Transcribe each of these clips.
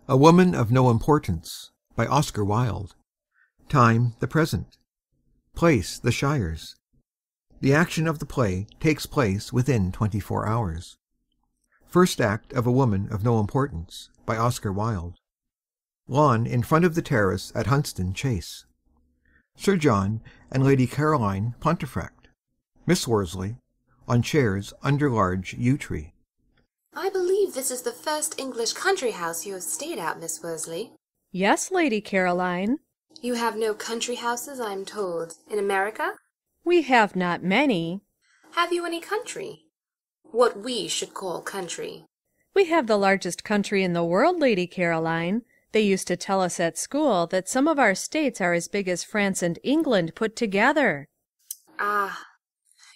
A Woman of No Importance, by Oscar Wilde. Time, the present. Place, the Shires. The action of the play takes place within 24 hours. First act of A Woman of No Importance, by Oscar Wilde. Lawn in front of the terrace at Hunstanton Chase. Sir John and Lady Caroline Pontefract. Miss Worsley, on chairs under large yew tree. I believe this is the first English country house you have stayed at, Miss Worsley. Yes, Lady Caroline. You have no country houses, I am told, in America? We have not many. Have you any country? What we should call country. We have the largest country in the world, Lady Caroline. They used to tell us at school that some of our states are as big as France and England put together. Ah,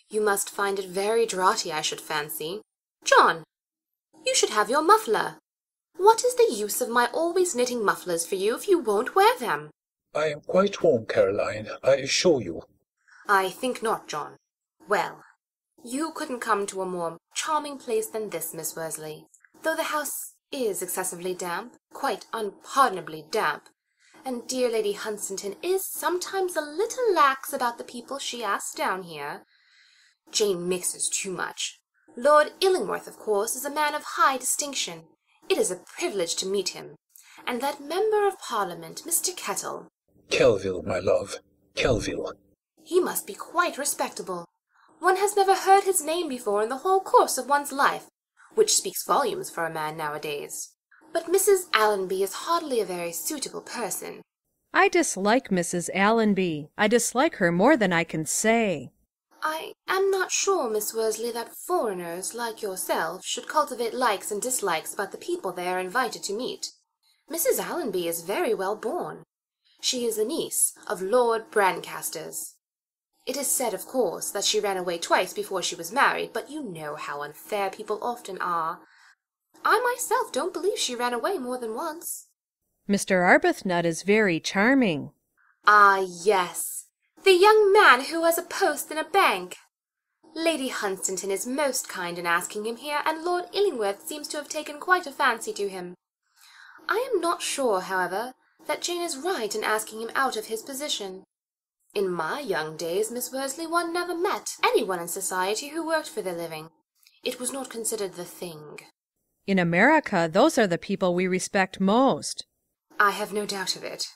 you must find it very draughty, I should fancy. John, you should have your muffler. What is the use of my always knitting mufflers for you if you won't wear them? I am quite warm, Caroline, I assure you. I think not, John. Well, you couldn't come to a more charming place than this, Miss Worsley, though the house is excessively damp, quite unpardonably damp, and dear Lady Hunstanton is sometimes a little lax about the people she asks down here. Jane mixes too much. Lord Illingworth, of course, is a man of high distinction. It is a privilege to meet him. And that Member of Parliament, Mr. Kettle. Kelvil, my love, Kelvil. He must be quite respectable. One has never heard his name before in the whole course of one's life, which speaks volumes for a man nowadays. But Mrs. Allonby is hardly a very suitable person. I dislike Mrs. Allonby. I dislike her more than I can say. I am not sure, Miss Worsley, that foreigners, like yourself, should cultivate likes and dislikes about the people they are invited to meet. Mrs. Allonby is very well born. She is a niece of Lord Brancaster's. It is said, of course, that she ran away twice before she was married, but you know how unfair people often are. I myself don't believe she ran away more than once. Mr. Arbuthnot is very charming. Ah, yes. The young man who has a post in a bank. Lady Hunstanton is most kind in asking him here, and Lord Illingworth seems to have taken quite a fancy to him. I am not sure, however, that Jane is right in asking him out of his position. In my young days, Miss Worsley, one never met anyone in society who worked for their living. It was not considered the thing. In America, those are the people we respect most. I have no doubt of it.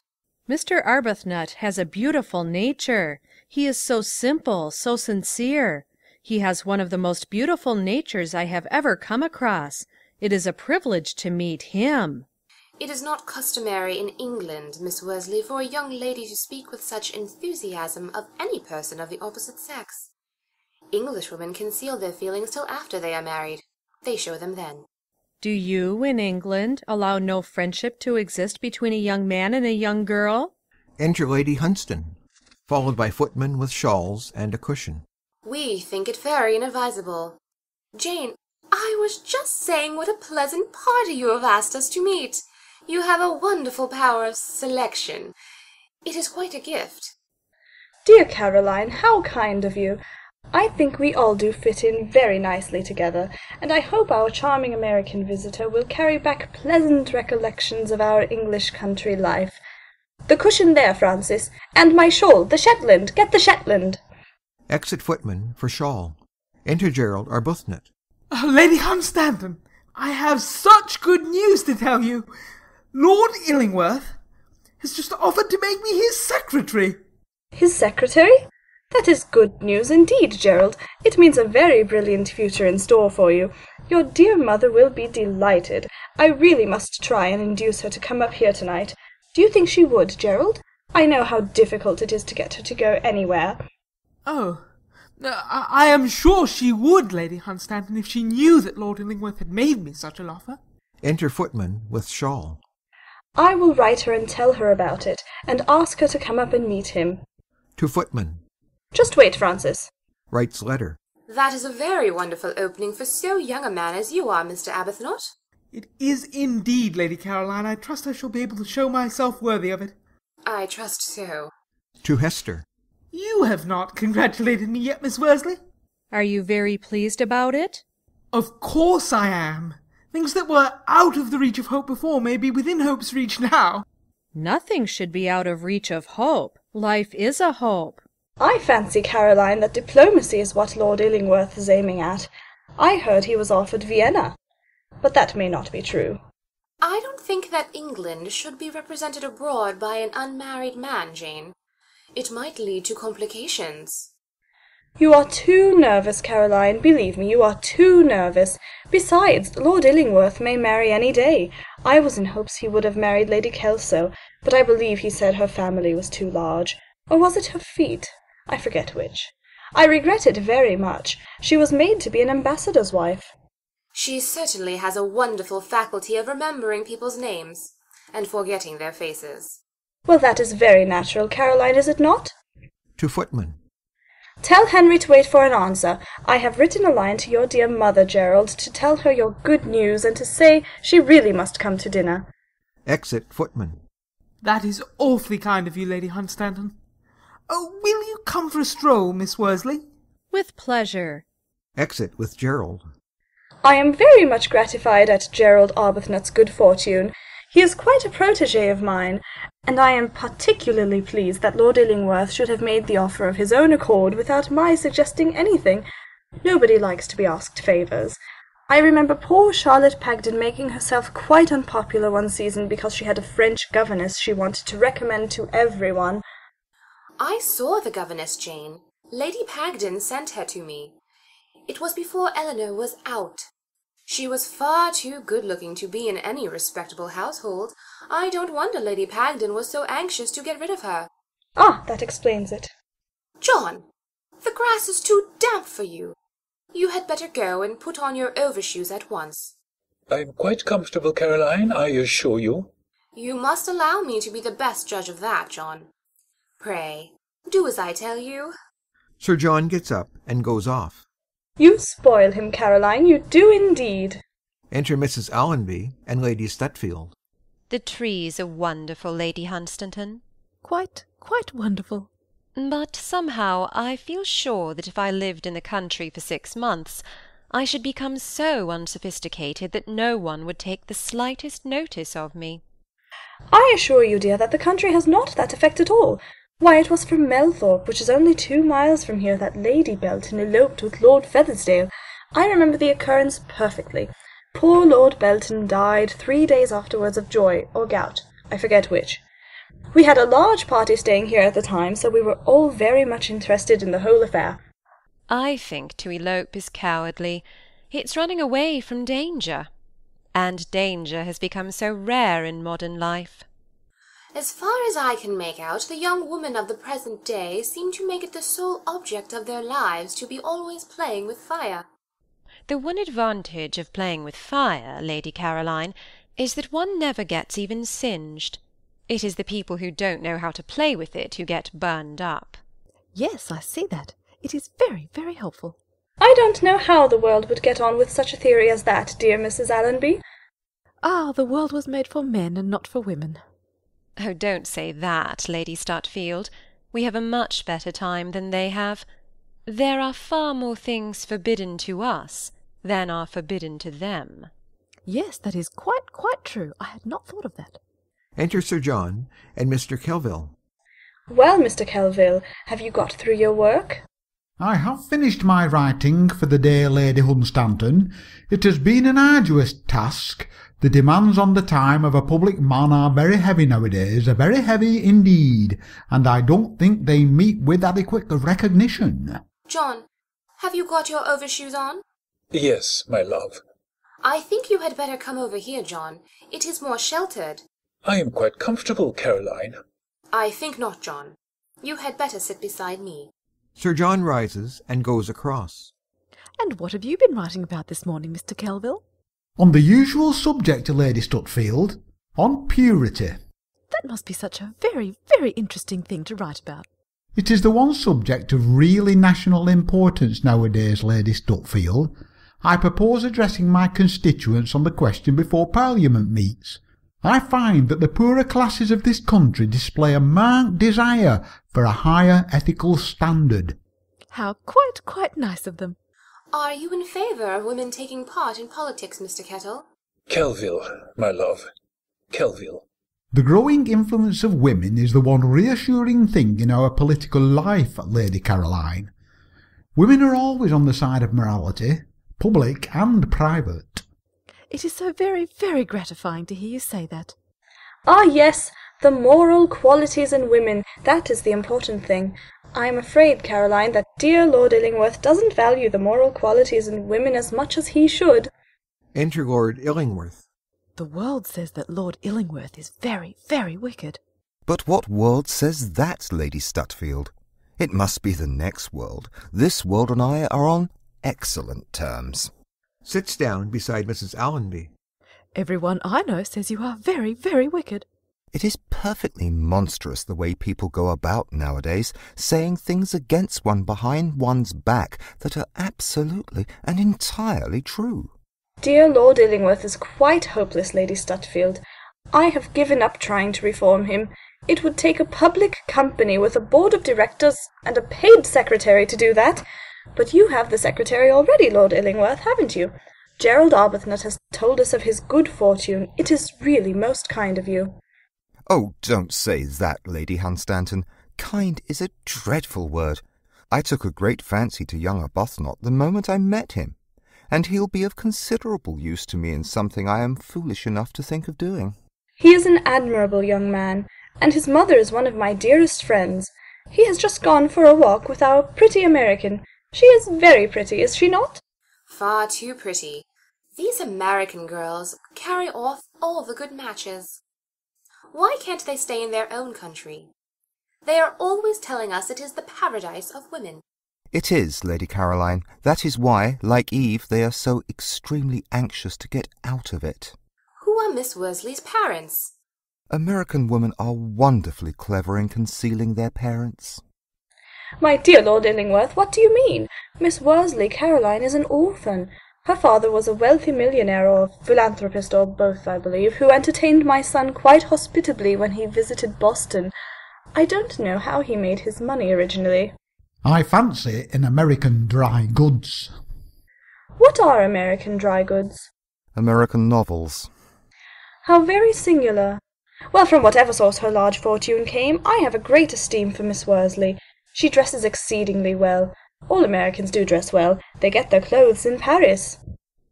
Mr. Arbuthnot has a beautiful nature. He is so simple, so sincere. He has one of the most beautiful natures I have ever come across. It is a privilege to meet him. It is not customary in England, Miss Worsley, for a young lady to speak with such enthusiasm of any person of the opposite sex. Englishwomen conceal their feelings till after they are married. They show them then. Do you, in England, allow no friendship to exist between a young man and a young girl? Enter Lady Hunstanton, followed by footmen with shawls and a cushion. We think it very inadvisable. Jane, I was just saying what a pleasant party you have asked us to meet. You have a wonderful power of selection. It is quite a gift. Dear Caroline, how kind of you. I think we all do fit in very nicely together, and I hope our charming American visitor will carry back pleasant recollections of our English country life. The cushion there, Francis, and my shawl, the Shetland. Get the Shetland. Exit footman for shawl. Enter Gerald Arbuthnot. Oh, Lady Hunstanton, I have such good news to tell you. Lord Illingworth has just offered to make me his secretary. His secretary? That is good news indeed, Gerald. It means a very brilliant future in store for you. Your dear mother will be delighted. I really must try and induce her to come up here tonight. Do you think she would, Gerald? I know how difficult it is to get her to go anywhere. Oh, I am sure she would, Lady Hunstanton, if she knew that Lord Illingworth had made me such an offer. Enter footman with shawl. I will write her and tell her about it, and ask her to come up and meet him. To footman. Just wait, Francis. Writes letter. That is a very wonderful opening for so young a man as you are, Mr. Arbuthnot. It is indeed, Lady Caroline. I trust I shall be able to show myself worthy of it. I trust so. To Hester. You have not congratulated me yet, Miss Worsley. Are you very pleased about it? Of course I am. Things that were out of the reach of hope before may be within hope's reach now. Nothing should be out of reach of hope. Life is a hope. I fancy, Caroline, that diplomacy is what Lord Illingworth is aiming at. I heard he was offered Vienna, but that may not be true. I don't think that England should be represented abroad by an unmarried man, Jane. It might lead to complications. You are too nervous, Caroline. Believe me, you are too nervous. Besides, Lord Illingworth may marry any day. I was in hopes he would have married Lady Kelso, but I believe he said her family was too large. Or was it her feet? I forget which. I regret it very much. She was made to be an ambassador's wife. She certainly has a wonderful faculty of remembering people's names, and forgetting their faces. Well, that is very natural, Caroline, is it not? To Footman. Tell Henry to wait for an answer. I have written a line to your dear mother, Gerald, to tell her your good news, and to say she really must come to dinner. Exit Footman. That is awfully kind of you, Lady Hunstanton. Oh, will you come for a stroll, Miss Worsley? With pleasure. Exit with Gerald. I am very much gratified at Gerald Arbuthnot's good fortune. He is quite a protégé of mine, and I am particularly pleased that Lord Illingworth should have made the offer of his own accord without my suggesting anything. Nobody likes to be asked favours. I remember poor Charlotte Pagden making herself quite unpopular one season because she had a French governess she wanted to recommend to everyone. I saw the governess, Jane. Lady Pagden sent her to me. It was before Eleanor was out. She was far too good-looking to be in any respectable household. I don't wonder Lady Pagden was so anxious to get rid of her. Ah, that explains it. John, the grass is too damp for you. You had better go and put on your overshoes at once. I'm quite comfortable, Caroline, I assure you. You must allow me to be the best judge of that, John. Pray, do as I tell you. Sir John gets up and goes off. You spoil him, Caroline, you do indeed. Enter Mrs. Allonby and Lady Stutfield. The trees are wonderful, Lady Hunstanton. Quite wonderful. But somehow I feel sure that if I lived in the country for 6 months, I should become so unsophisticated that no one would take the slightest notice of me. I assure you, dear, that the country has not that effect at all. Why, it was from Melthorpe, which is only 2 miles from here, that Lady Belton eloped with Lord Feathersdale. I remember the occurrence perfectly. Poor Lord Belton died 3 days afterwards of joy, or gout, I forget which. We had a large party staying here at the time, so we were all very much interested in the whole affair. I think to elope is cowardly. It's running away from danger. And danger has become so rare in modern life. As far as I can make out, the young women of the present day seem to make it the sole object of their lives to be always playing with fire. The one advantage of playing with fire, Lady Caroline, is that one never gets even singed. It is the people who don't know how to play with it who get burned up. Yes, I see that. It is very, very helpful. I don't know how the world would get on with such a theory as that, dear Mrs. Allonby. Ah, the world was made for men and not for women. Oh, don't say that, Lady Stutfield. We have a much better time than they have. There are far more things forbidden to us than are forbidden to them. Yes, that is quite true. I had not thought of that. Enter Sir John and Mr. Kelvil. Well, Mr. Kelvil, have you got through your work? I have finished my writing for the day, Lady Hunstanton. It has been an arduous task. The demands on the time of a public man are very heavy nowadays, very heavy indeed, and I don't think they meet with adequate recognition. John, have you got your overshoes on? Yes, my love. I think you had better come over here, John. It is more sheltered. I am quite comfortable, Caroline. I think not, John. You had better sit beside me. Sir John rises and goes across. And what have you been writing about this morning, Mr. Kelvil? On the usual subject, Lady Stutfield, on purity. That must be such a very, very interesting thing to write about. It is the one subject of really national importance nowadays, Lady Stutfield. I propose addressing my constituents on the question before Parliament meets. I find that the poorer classes of this country display a marked desire for a higher ethical standard. How quite nice of them. Are you in favour of women taking part in politics, Mr. Kettle? Kelvil, my love. Kelvil. The growing influence of women is the one reassuring thing in our political life, Lady Caroline. Women are always on the side of morality, public and private. It is so very, very gratifying to hear you say that. Ah, yes, the moral qualities in women, that is the important thing. I am afraid, Caroline, that dear Lord Illingworth doesn't value the moral qualities in women as much as he should. Enter Lord Illingworth. The world says that Lord Illingworth is very, very wicked. But what world says that, Lady Stutfield? It must be the next world. This world and I are on excellent terms. Sits down beside Mrs. Allonby. Everyone I know says you are very, very wicked. It is perfectly monstrous the way people go about nowadays, saying things against one behind one's back that are absolutely and entirely true. Dear Lord Illingworth is quite hopeless, Lady Stutfield. I have given up trying to reform him. It would take a public company with a board of directors and a paid secretary to do that. But you have the secretary already, Lord Illingworth, haven't you? Gerald Arbuthnot has told us of his good fortune. It is really most kind of you. Oh, don't say that, Lady Hunstanton. Kind is a dreadful word. I took a great fancy to young Arbuthnot the moment I met him, and he'll be of considerable use to me in something I am foolish enough to think of doing. He is an admirable young man, and his mother is one of my dearest friends. He has just gone for a walk with our pretty American. She is very pretty, is she not? Far too pretty. These American girls carry off all the good matches. Why can't they stay in their own country? They are always telling us it is the paradise of women. It is, Lady Caroline. That is why, like Eve, they are so extremely anxious to get out of it. Who are Miss Worsley's parents? American women are wonderfully clever in concealing their parents. My dear Lord Illingworth, what do you mean? Miss Worsley, Caroline, is an orphan. Her father was a wealthy millionaire or philanthropist, or both, I believe, who entertained my son quite hospitably when he visited Boston. I don't know how he made his money originally. I fancy in American dry goods. What are American dry goods? American novels. How very singular. Well, from whatever source her large fortune came, I have a great esteem for Miss Worsley. She dresses exceedingly well. All Americans do dress well. They get their clothes in Paris.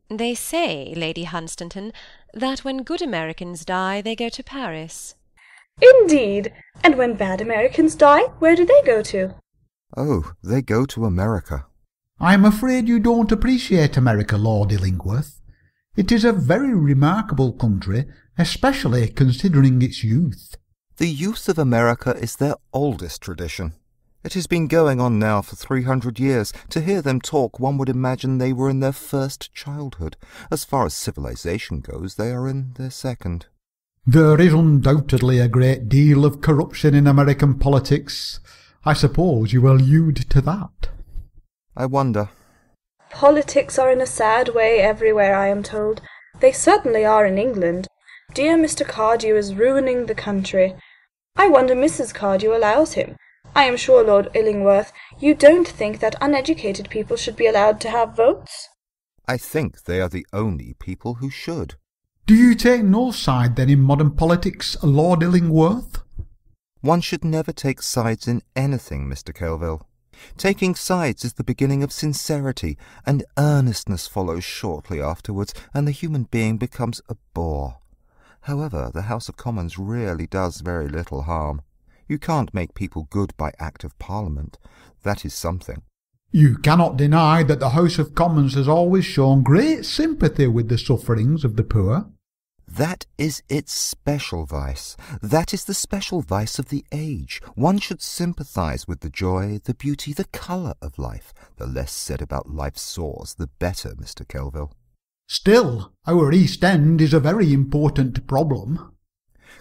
They say, Lady Hunstanton, that when good Americans die, they go to Paris. Indeed. And when bad Americans die, where do they go to? Oh, they go to America. I am afraid you don't appreciate America, Lord Illingworth. It is a very remarkable country, especially considering its youth. The youth of America is their oldest tradition. It has been going on now for 300 years. To hear them talk, one would imagine they were in their first childhood. As far as civilization goes, they are in their second. There is undoubtedly a great deal of corruption in American politics. I suppose you allude to that. I wonder. Politics are in a sad way everywhere, I am told. They certainly are in England. Dear Mr. Cardew is ruining the country. I wonder Mrs. Cardew allows him. I am sure, Lord Illingworth, you don't think that uneducated people should be allowed to have votes? I think they are the only people who should. Do you take no side, then, in modern politics, Lord Illingworth? One should never take sides in anything, Mr. Kelvil. Taking sides is the beginning of sincerity, and earnestness follows shortly afterwards, and the human being becomes a bore. However, the House of Commons really does very little harm. You can't make people good by Act of Parliament. That is something. You cannot deny that the House of Commons has always shown great sympathy with the sufferings of the poor. That is its special vice. That is the special vice of the age. One should sympathise with the joy, the beauty, the colour of life. The less said about life's sores, the better, Mr. Kelvil. Still, our East End is a very important problem.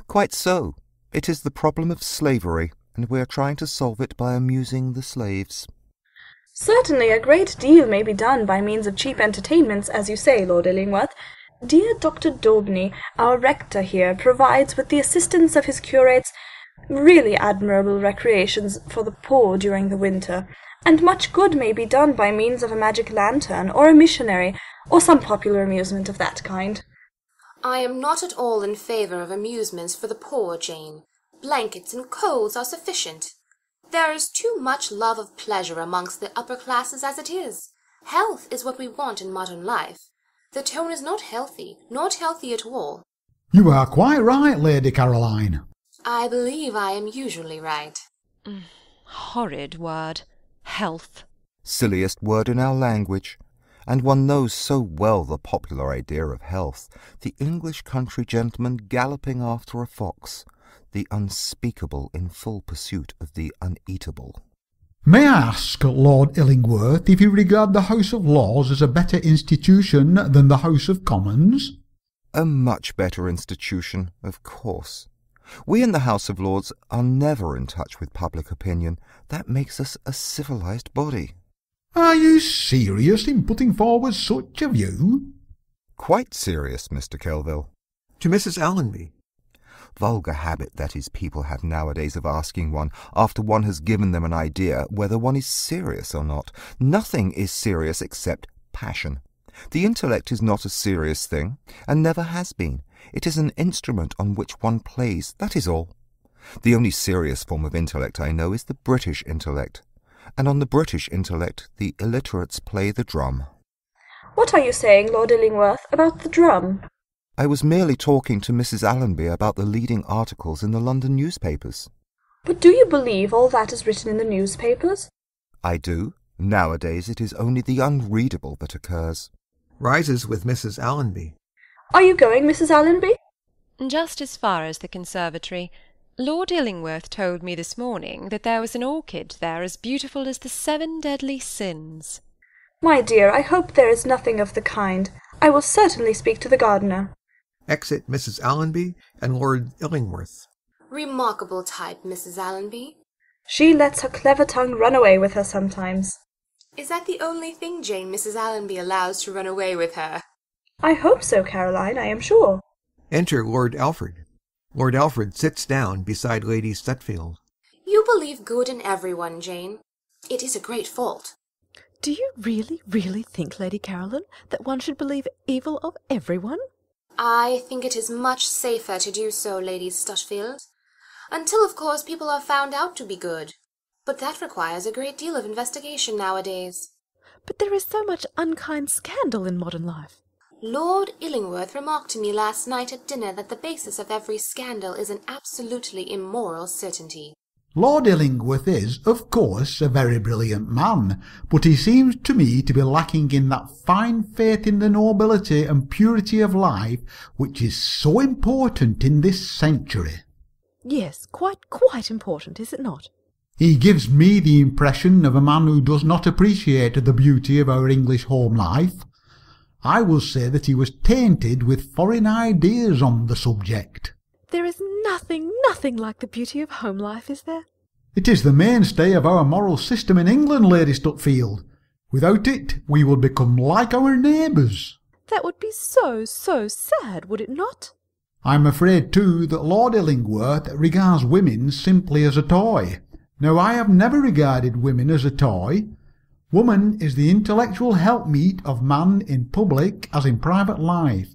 Quite so. It is the problem of slavery, and we are trying to solve it by amusing the slaves. Certainly a great deal may be done by means of cheap entertainments, as you say, Lord Illingworth. Dear Dr. Daubeny, our rector here, provides, with the assistance of his curates, really admirable recreations for the poor during the winter, and much good may be done by means of a magic lantern, or a missionary, or some popular amusement of that kind. I am not at all in favour of amusements for the poor, Jane. Blankets and coals are sufficient. There is too much love of pleasure amongst the upper classes as it is. Health is what we want in modern life. The tone is not healthy at all. You are quite right, Lady Caroline. I believe I am usually right. Horrid word. Health. Silliest word in our language. And one knows so well the popular idea of health, the English country gentleman galloping after a fox, the unspeakable in full pursuit of the uneatable. May I ask, Lord Illingworth, if you regard the House of Lords as a better institution than the House of Commons? A much better institution, of course. We in the House of Lords are never in touch with public opinion. That makes us a civilised body. Are you serious in putting forward such a view? Quite serious, Mr. Kelvil. To Mrs. Allonby. Vulgar habit that is people have nowadays of asking one, after one has given them an idea, whether one is serious or not. Nothing is serious except passion. The intellect is not a serious thing, and never has been. It is an instrument on which one plays, that is all. The only serious form of intellect I know is the British intellect. And on the British intellect the illiterates play the drum. What are you saying, Lord Illingworth, about the drum? I was merely talking to Mrs. Allonby about the leading articles in the London newspapers. But do you believe all that is written in the newspapers? I do. Nowadays it is only the unreadable that occurs. Rises with Mrs. Allonby. Are you going, Mrs. Allonby? Just as far as the conservatory. Lord Illingworth told me this morning that there was an orchid there as beautiful as the 7 deadly sins. My dear, I hope there is nothing of the kind. I will certainly speak to the gardener. Exit Mrs. Allonby and Lord Illingworth. Remarkable type, Mrs. Allonby. She lets her clever tongue run away with her sometimes. Is that the only thing Jane Mrs. Allonby allows to run away with her? I hope so, Caroline, I am sure. Enter Lord Alfred. Lord Alfred sits down beside Lady Stutfield. You believe good in everyone, Jane. It is a great fault. Do you really think, Lady Caroline, that one should believe evil of everyone? I think it is much safer to do so, Lady Stutfield. Until, of course, people are found out to be good. But that requires a great deal of investigation nowadays. But there is so much unkind scandal in modern life. Lord Illingworth remarked to me last night at dinner that the basis of every scandal is an absolutely immoral certainty. Lord Illingworth is, of course, a very brilliant man, but he seems to me to be lacking in that fine faith in the nobility and purity of life which is so important in this century. Yes, quite important, is it not? He gives me the impression of a man who does not appreciate the beauty of our English home life. I will say that he was tainted with foreign ideas on the subject. There is nothing like the beauty of home life, is there? It is the mainstay of our moral system in England, Lady Stutfield. Without it, we would become like our neighbours. That would be so sad, would it not? I'm afraid, too, that Lord Illingworth regards women simply as a toy. Now, I have never regarded women as a toy. Woman is the intellectual helpmeet of man in public as in private life.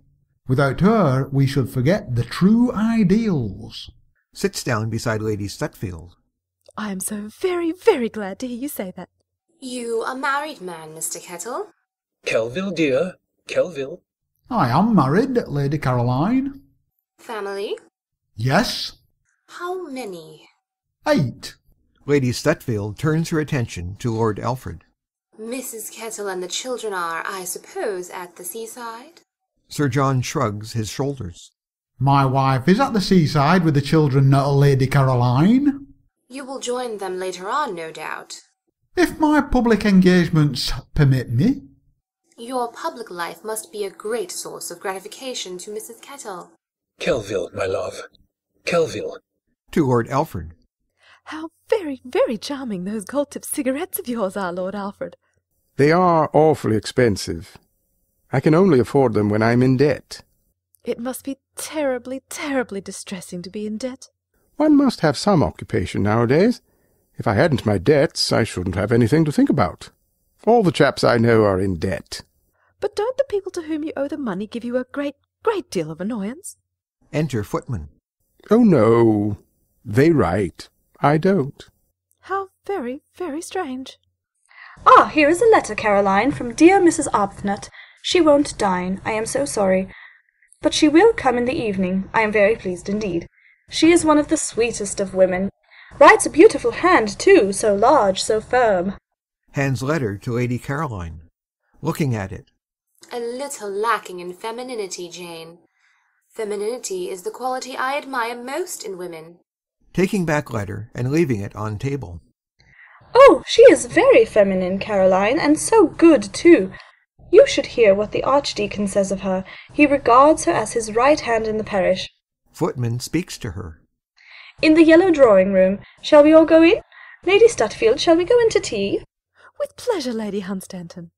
Without her, we should forget the true ideals. Sits down beside Lady Stutfield. I am so very glad to hear you say that. You a married man, Mr. Kettle? Kelvil, dear, Kelvil. I am married, Lady Caroline. Family? Yes. How many? 8. Lady Stutfield turns her attention to Lord Alfred. Mrs. Kettle and the children are, I suppose, at the seaside? Sir John shrugs his shoulders. My wife is at the seaside with the children, Lady Caroline. You will join them later on, no doubt. If my public engagements permit me. Your public life must be a great source of gratification to Mrs. Kettle. Kelvil, my love. Kelvil. To Lord Alfred. How very charming those gold-tipped cigarettes of yours are, Lord Alfred. They are awfully expensive. I can only afford them when I'm in debt. It must be terribly distressing to be in debt. One must have some occupation nowadays. If I hadn't my debts, I shouldn't have anything to think about. All the chaps I know are in debt. But don't the people to whom you owe the money give you a great Great deal of annoyance. Enter Footman. Oh, no. They write. I don't. How very, very strange. Ah, here is a letter, Caroline, from dear Mrs. Arbuthnot. She won't dine. I am so sorry. But she will come in the evening. I am very pleased indeed. She is one of the sweetest of women. Writes a beautiful hand, too, so large, so firm. Hands letter to Lady Caroline. Looking at it. A little lacking in femininity, Jane. Femininity is the quality I admire most in women. Taking back letter and leaving it on table. Oh, she is very feminine, Caroline, and so good, too. You should hear what the Archdeacon says of her. He regards her as his right hand in the parish. Footman speaks to her. In the yellow drawing-room. Shall we all go in? Lady Stutfield, shall we go in to tea? With pleasure, Lady Hunstanton.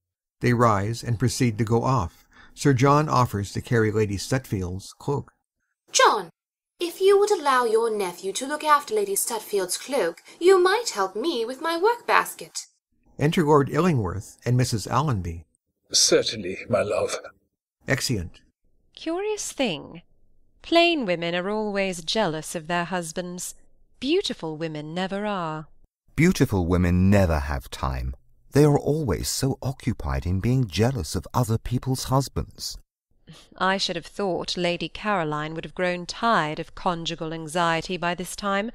They rise and proceed to go off. Sir John offers to carry Lady Stutfield's cloak. John, if you would allow your nephew to look after Lady Stutfield's cloak, you might help me with my work-basket. Enter Lord Illingworth and Mrs. Allonby. Certainly, my love. Exeunt. Curious thing. Plain women are always jealous of their husbands. Beautiful women never are. Beautiful women never have time. They are always so occupied in being jealous of other people's husbands. I should have thought Lady Caroline would have grown tired of conjugal anxiety by this time.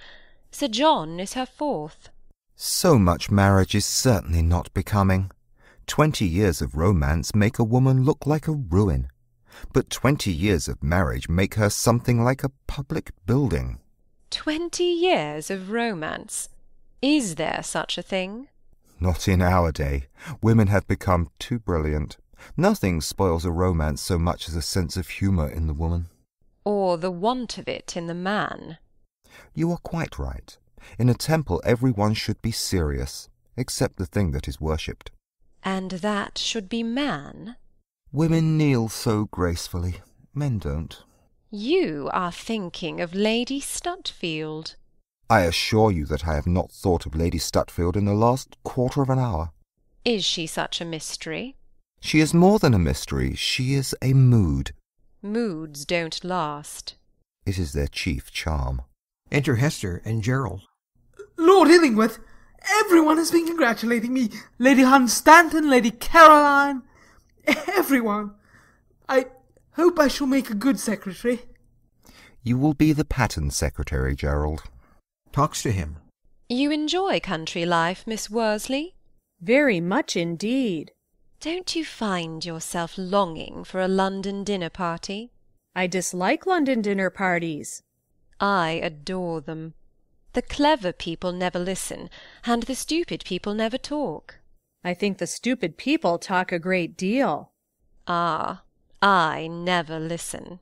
Sir John is her fourth. So much marriage is certainly not becoming. 20 years of romance make a woman look like a ruin, but 20 years of marriage make her something like a public building. 20 years of romance? Is there such a thing? Not in our day. Women have become too brilliant. Nothing spoils a romance so much as a sense of humour in the woman. Or the want of it in the man. You are quite right. In a temple everyone should be serious, except the thing that is worshipped. And that should be man? Women kneel so gracefully. Men don't. You are thinking of Lady Stutfield. I assure you that I have not thought of Lady Stutfield in the last quarter of an hour. Is she such a mystery? She is more than a mystery. She is a mood. Moods don't last. It is their chief charm. Enter Hester and Gerald. Lord Illingworth, everyone has been congratulating me. Lady Hunstanton, Lady Caroline, everyone. I hope I shall make a good secretary. You will be the pattern secretary, Gerald. Talks to him. You enjoy country life, Miss Worsley? Very much indeed. Don't you find yourself longing for a London dinner party? I dislike London dinner parties. I adore them. The clever people never listen, and the stupid people never talk. I think the stupid people talk a great deal. Ah, I never listen.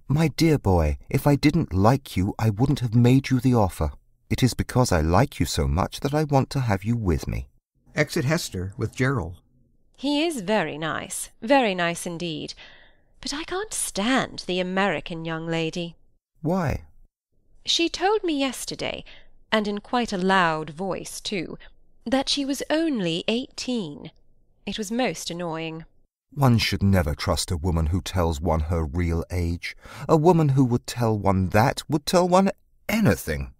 My dear boy, if I didn't like you, I wouldn't have made you the offer. It is because I like you so much that I want to have you with me. Exit Hester with Gerald. He is very nice indeed. But I can't stand the American young lady. Why? She told me yesterday, and in quite a loud voice too, that she was only 18. It was most annoying. One should never trust a woman who tells one her real age. A woman who would tell one that would tell one anything.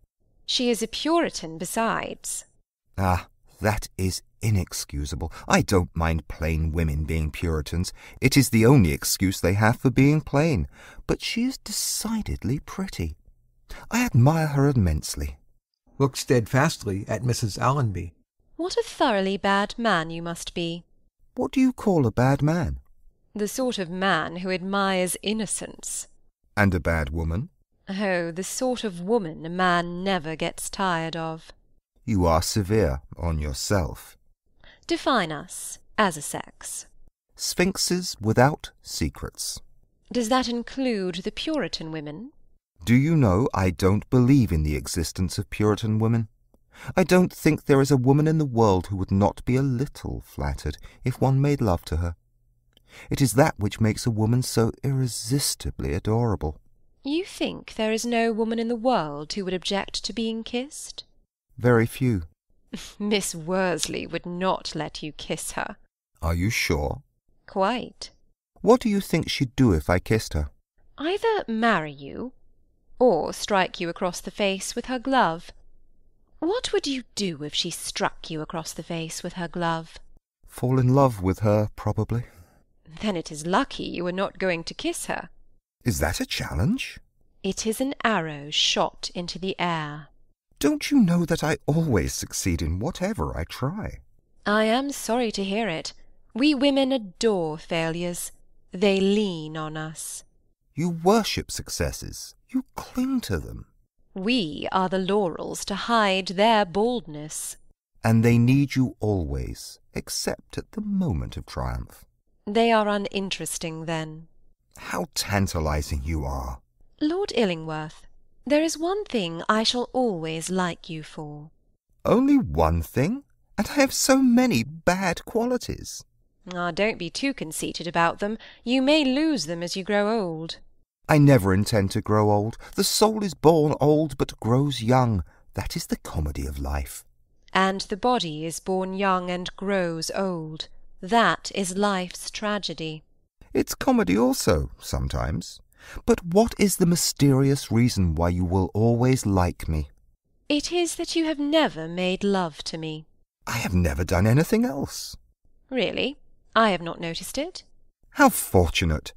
She is a Puritan besides. Ah, that is inexcusable. I don't mind plain women being Puritans. It is the only excuse they have for being plain. But she is decidedly pretty. I admire her immensely. Looks steadfastly at Mrs. Allonby. What a thoroughly bad man you must be. What do you call a bad man? The sort of man who admires innocence. And a bad woman? Oh, the sort of woman a man never gets tired of. You are severe on yourself. Define us as a sex. Sphinxes without secrets. Does that include the Puritan women? Do you know, I don't believe in the existence of Puritan women. I don't think there is a woman in the world who would not be a little flattered if one made love to her. It is that which makes a woman so irresistibly adorable. You think there is no woman in the world who would object to being kissed? Very few. Miss Worsley would not let you kiss her. Are you sure? Quite. What do you think she'd do if I kissed her? Either marry you, or strike you across the face with her glove. What would you do if she struck you across the face with her glove? Fall in love with her, probably. Then it is lucky you are not going to kiss her. Is that a challenge? It is an arrow shot into the air. Don't you know that I always succeed in whatever I try? I am sorry to hear it. We women adore failures. They lean on us. You worship successes. You cling to them. We are the laurels to hide their baldness. And they need you always, except at the moment of triumph. They are uninteresting then. How tantalizing you are. Lord Illingworth, there is one thing I shall always like you for. Only one thing? And I have so many bad qualities. Ah, don't be too conceited about them. You may lose them as you grow old. I never intend to grow old. The soul is born old but grows young. That is the comedy of life. And the body is born young and grows old. That is life's tragedy. It's comedy also, sometimes. But what is the mysterious reason why you will always like me? It is that you have never made love to me. I have never done anything else. Really? I have not noticed it. How fortunate!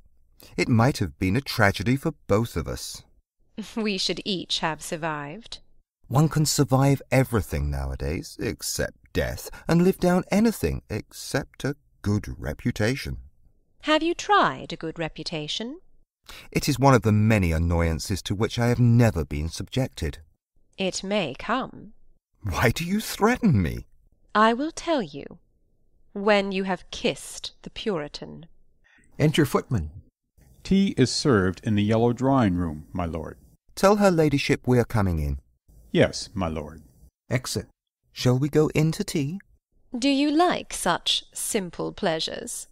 It might have been a tragedy for both of us. We should each have survived. One can survive everything nowadays, except death, and live down anything except a good reputation. Have you tried a good reputation? It is one of the many annoyances to which I have never been subjected. It may come. Why do you threaten me? I will tell you. When you have kissed the Puritan. Enter Footman. Tea is served in the yellow drawing-room, my lord. Tell her ladyship we are coming in. Yes, my lord. Exit. Shall we go in to tea? Do you like such simple pleasures?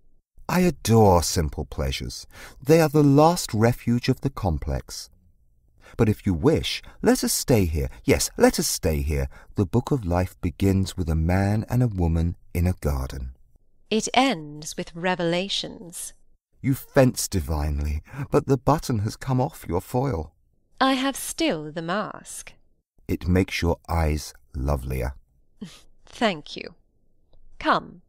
I adore simple pleasures. They are the last refuge of the complex. But if you wish, let us stay here. Yes, let us stay here. The book of life begins with a man and a woman in a garden. It ends with revelations. You fence divinely, but the button has come off your foil. I have still the mask. It makes your eyes lovelier. Thank you. Come.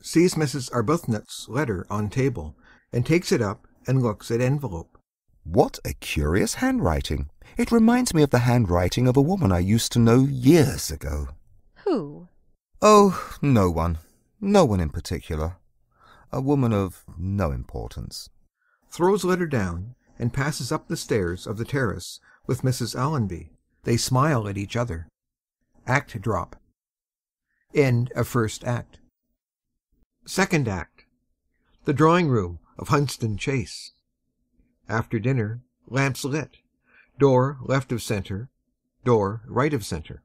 Sees Mrs. Arbuthnot's letter on table, and takes it up and looks at envelope. What a curious handwriting. It reminds me of the handwriting of a woman I used to know years ago. Who? Oh, no one. No one in particular. A woman of no importance. Throws letter down, and passes up the stairs of the terrace with Mrs. Allonby. They smile at each other. Act drop. End of first act. Second act. The drawing-room of Hunstanton Chase. After dinner, lamps lit. Door left of centre. Door right of centre.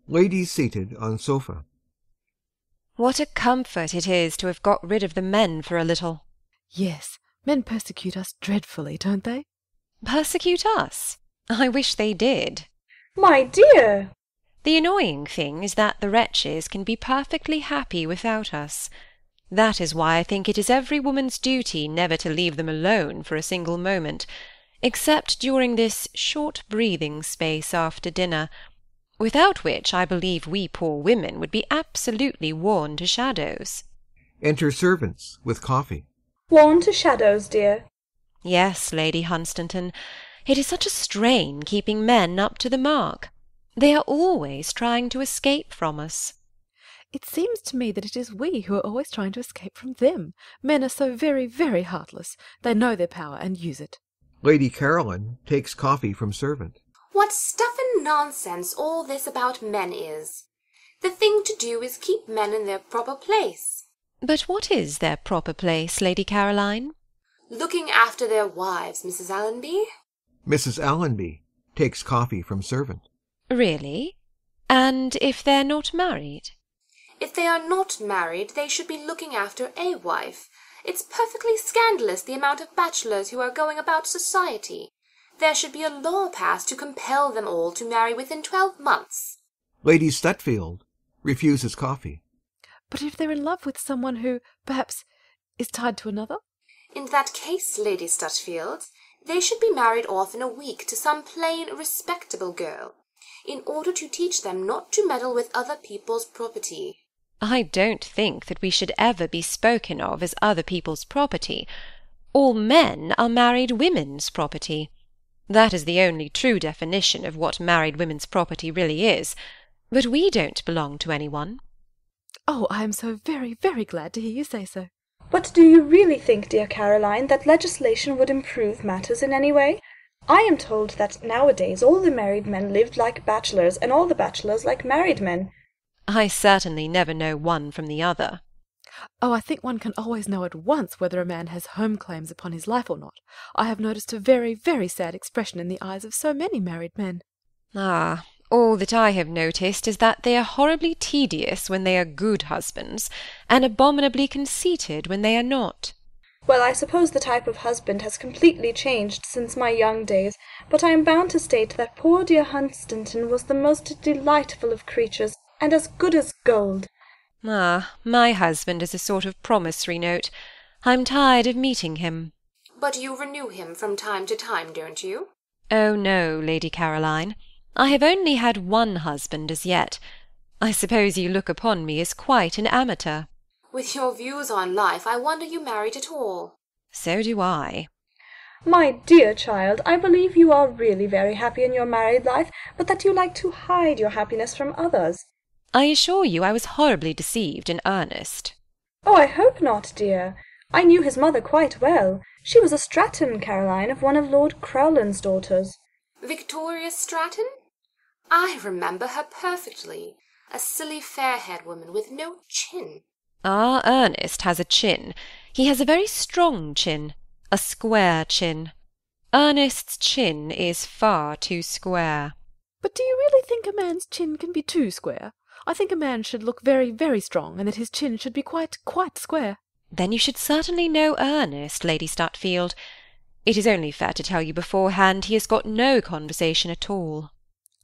Ladies seated on sofa. What a comfort it is to have got rid of the men for a little. Yes, men persecute us dreadfully, don't they? Persecute us? I wish they did. My dear! The annoying thing is that the wretches can be perfectly happy without us. That is why I think it is every woman's duty never to leave them alone for a single moment, except during this short breathing space after dinner, without which I believe we poor women would be absolutely worn to shadows. Enter servants with coffee. Worn to shadows, dear. Yes, Lady Hunstanton. It is such a strain keeping men up to the mark. They are always trying to escape from us. It seems to me that it is we who are always trying to escape from them. Men are so very, very heartless. They know their power and use it. Lady Caroline takes coffee from servant. What stuff and nonsense all this about men is. The thing to do is keep men in their proper place. But what is their proper place, Lady Caroline? Looking after their wives, Mrs. Allonby. Mrs. Allonby takes coffee from servant. Really? And if they're not married? If they are not married, they should be looking after a wife. It's perfectly scandalous the amount of bachelors who are going about society. There should be a law passed to compel them all to marry within 12 months. Lady Stutfield refuses coffee. But if they're in love with someone who, perhaps, is tied to another? In that case, Lady Stutfield, they should be married off in a week to some plain, respectable girl, in order to teach them not to meddle with other people's property. I don't think that we should ever be spoken of as other people's property. All men are married women's property. That is the only true definition of what married women's property really is. But we don't belong to anyone. Oh, I am so very, very glad to hear you say so. But do you really think, dear Caroline, that legislation would improve matters in any way? I am told that nowadays all the married men live like bachelors, and all the bachelors like married men. I certainly never know one from the other. Oh, I think one can always know at once whether a man has home claims upon his life or not. I have noticed a very, very sad expression in the eyes of so many married men. Ah, all that I have noticed is that they are horribly tedious when they are good husbands, and abominably conceited when they are not. Well, I suppose the type of husband has completely changed since my young days, but I am bound to state that poor dear Hunstanton was the most delightful of creatures, and as good as gold. Ah, my husband is a sort of promissory note. I'm tired of meeting him. But you renew him from time to time, don't you? Oh no, Lady Caroline. I have only had one husband as yet. I suppose you look upon me as quite an amateur. With your views on life, I wonder you married at all. So do I. My dear child, I believe you are really very happy in your married life, but that you like to hide your happiness from others. I assure you I was horribly deceived in Ernst. Oh, I hope not, dear. I knew his mother quite well. She was a Stratton, Caroline, of one of Lord Crowland's daughters. Victoria Stratton? I remember her perfectly. A silly fair-haired woman with no chin. Ah, Ernst has a chin. He has a very strong chin, a square chin. Ernest's chin is far too square. But do you really think a man's chin can be too square? I think a man should look very, very strong, and that his chin should be quite square. Then you should certainly know Ernest, Lady Stutfield. It is only fair to tell you beforehand he has got no conversation at all.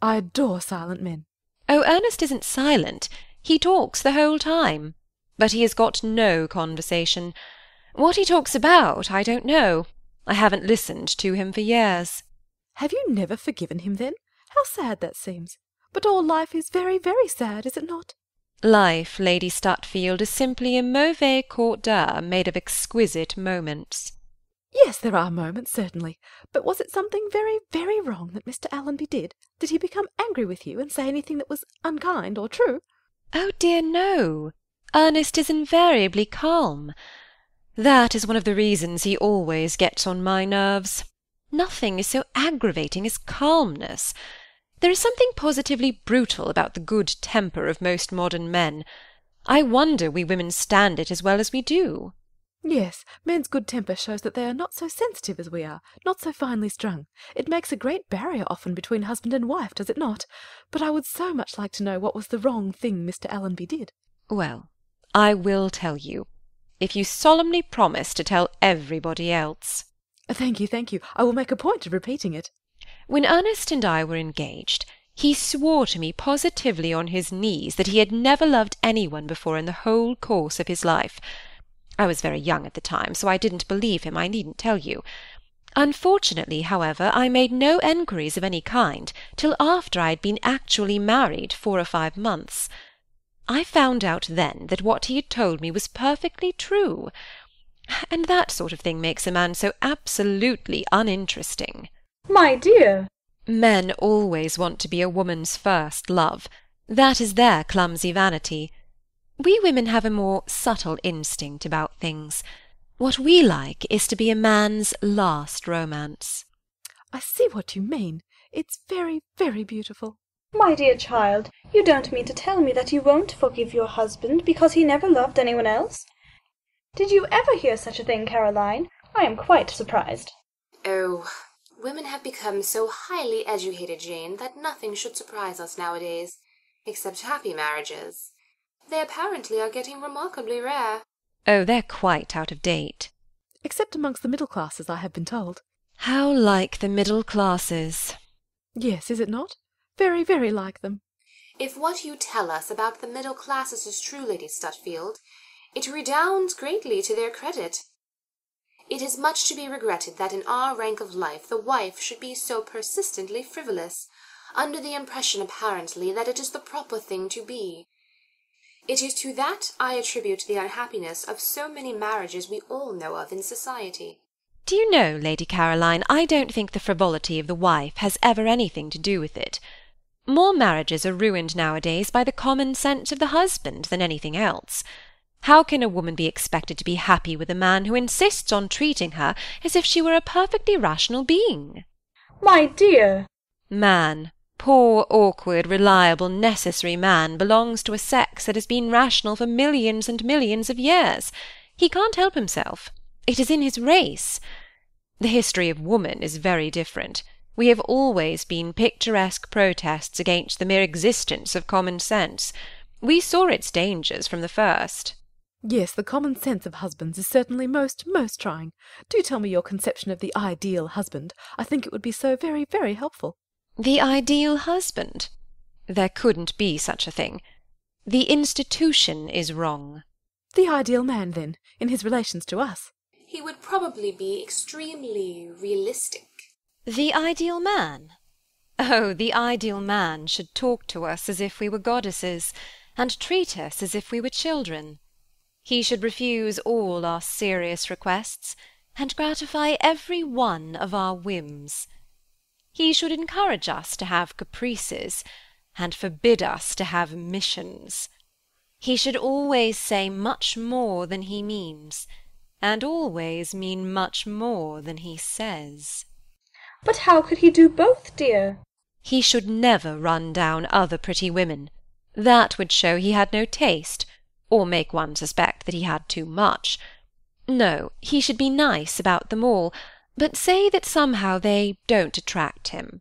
I adore silent men. Oh, Ernest isn't silent. He talks the whole time. But he has got no conversation. What he talks about, I don't know. I haven't listened to him for years. Have you never forgiven him, then? How sad that seems. But all life is very, very sad, is it not? Life, Lady Stutfield, is simply a mauvais quart d'heure made of exquisite moments. Yes, there are moments, certainly. But was it something very, very wrong that Mr. Allonby did? Did he become angry with you and say anything that was unkind or true? Oh, dear, no. Ernest is invariably calm. That is one of the reasons he always gets on my nerves. Nothing is so aggravating as calmness. There is something positively brutal about the good temper of most modern men. I wonder we women stand it as well as we do. Yes, men's good temper shows that they are not so sensitive as we are, not so finely strung. It makes a great barrier often between husband and wife, does it not? But I would so much like to know what was the wrong thing Mr. Allonby did. Well, I will tell you, if you solemnly promise to tell everybody else. Thank you, thank you. I will make a point of repeating it. When Ernest and I were engaged, he swore to me positively on his knees that he had never loved anyone before in the whole course of his life. I was very young at the time, so I didn't believe him, I needn't tell you. Unfortunately, however, I made no enquiries of any kind till after I had been actually married 4 or 5 months. I found out then that what he had told me was perfectly true, and that sort of thing makes a man so absolutely uninteresting. My dear! Men always want to be a woman's first love. That is their clumsy vanity. We women have a more subtle instinct about things. What we like is to be a man's last romance. I see what you mean. It's very, very beautiful. My dear child, you don't mean to tell me that you won't forgive your husband because he never loved anyone else? Did you ever hear such a thing, Caroline? I am quite surprised. Oh, women have become so highly educated, Jane, that nothing should surprise us nowadays, except happy marriages. They apparently are getting remarkably rare. Oh, they're quite out of date. Except amongst the middle classes, I have been told. How like the middle classes. Yes, is it not? Very, very like them. If what you tell us about the middle classes is true, Lady Stutfield, it redounds greatly to their credit. It is much to be regretted that in our rank of life the wife should be so persistently frivolous, under the impression apparently that it is the proper thing to be. It is to that I attribute the unhappiness of so many marriages we all know of in society. Do you know, Lady Caroline, I don't think the frivolity of the wife has ever anything to do with it. More marriages are ruined nowadays by the common sense of the husband than anything else. How can a woman be expected to be happy with a man who insists on treating her as if she were a perfectly rational being? My dear! Man, poor, awkward, reliable, necessary man, belongs to a sex that has been rational for millions and millions of years. He can't help himself. It is in his race. The history of woman is very different. We have always been picturesque protests against the mere existence of common sense. We saw its dangers from the first. Yes, the common sense of husbands is certainly most trying. Do tell me your conception of the ideal husband. I think it would be so very, very helpful. The ideal husband? There couldn't be such a thing. The institution is wrong. The ideal man, then, in his relations to us. He would probably be extremely realistic. The ideal man? Oh, the ideal man should talk to us as if we were goddesses, and treat us as if we were children. He should refuse all our serious requests, and gratify every one of our whims. He should encourage us to have caprices, and forbid us to have missions. He should always say much more than he means, and always mean much more than he says. But how could he do both, dear? He should never run down other pretty women. That would show he had no taste, or make one suspect that he had too much. No, he should be nice about them all, but say that somehow they don't attract him.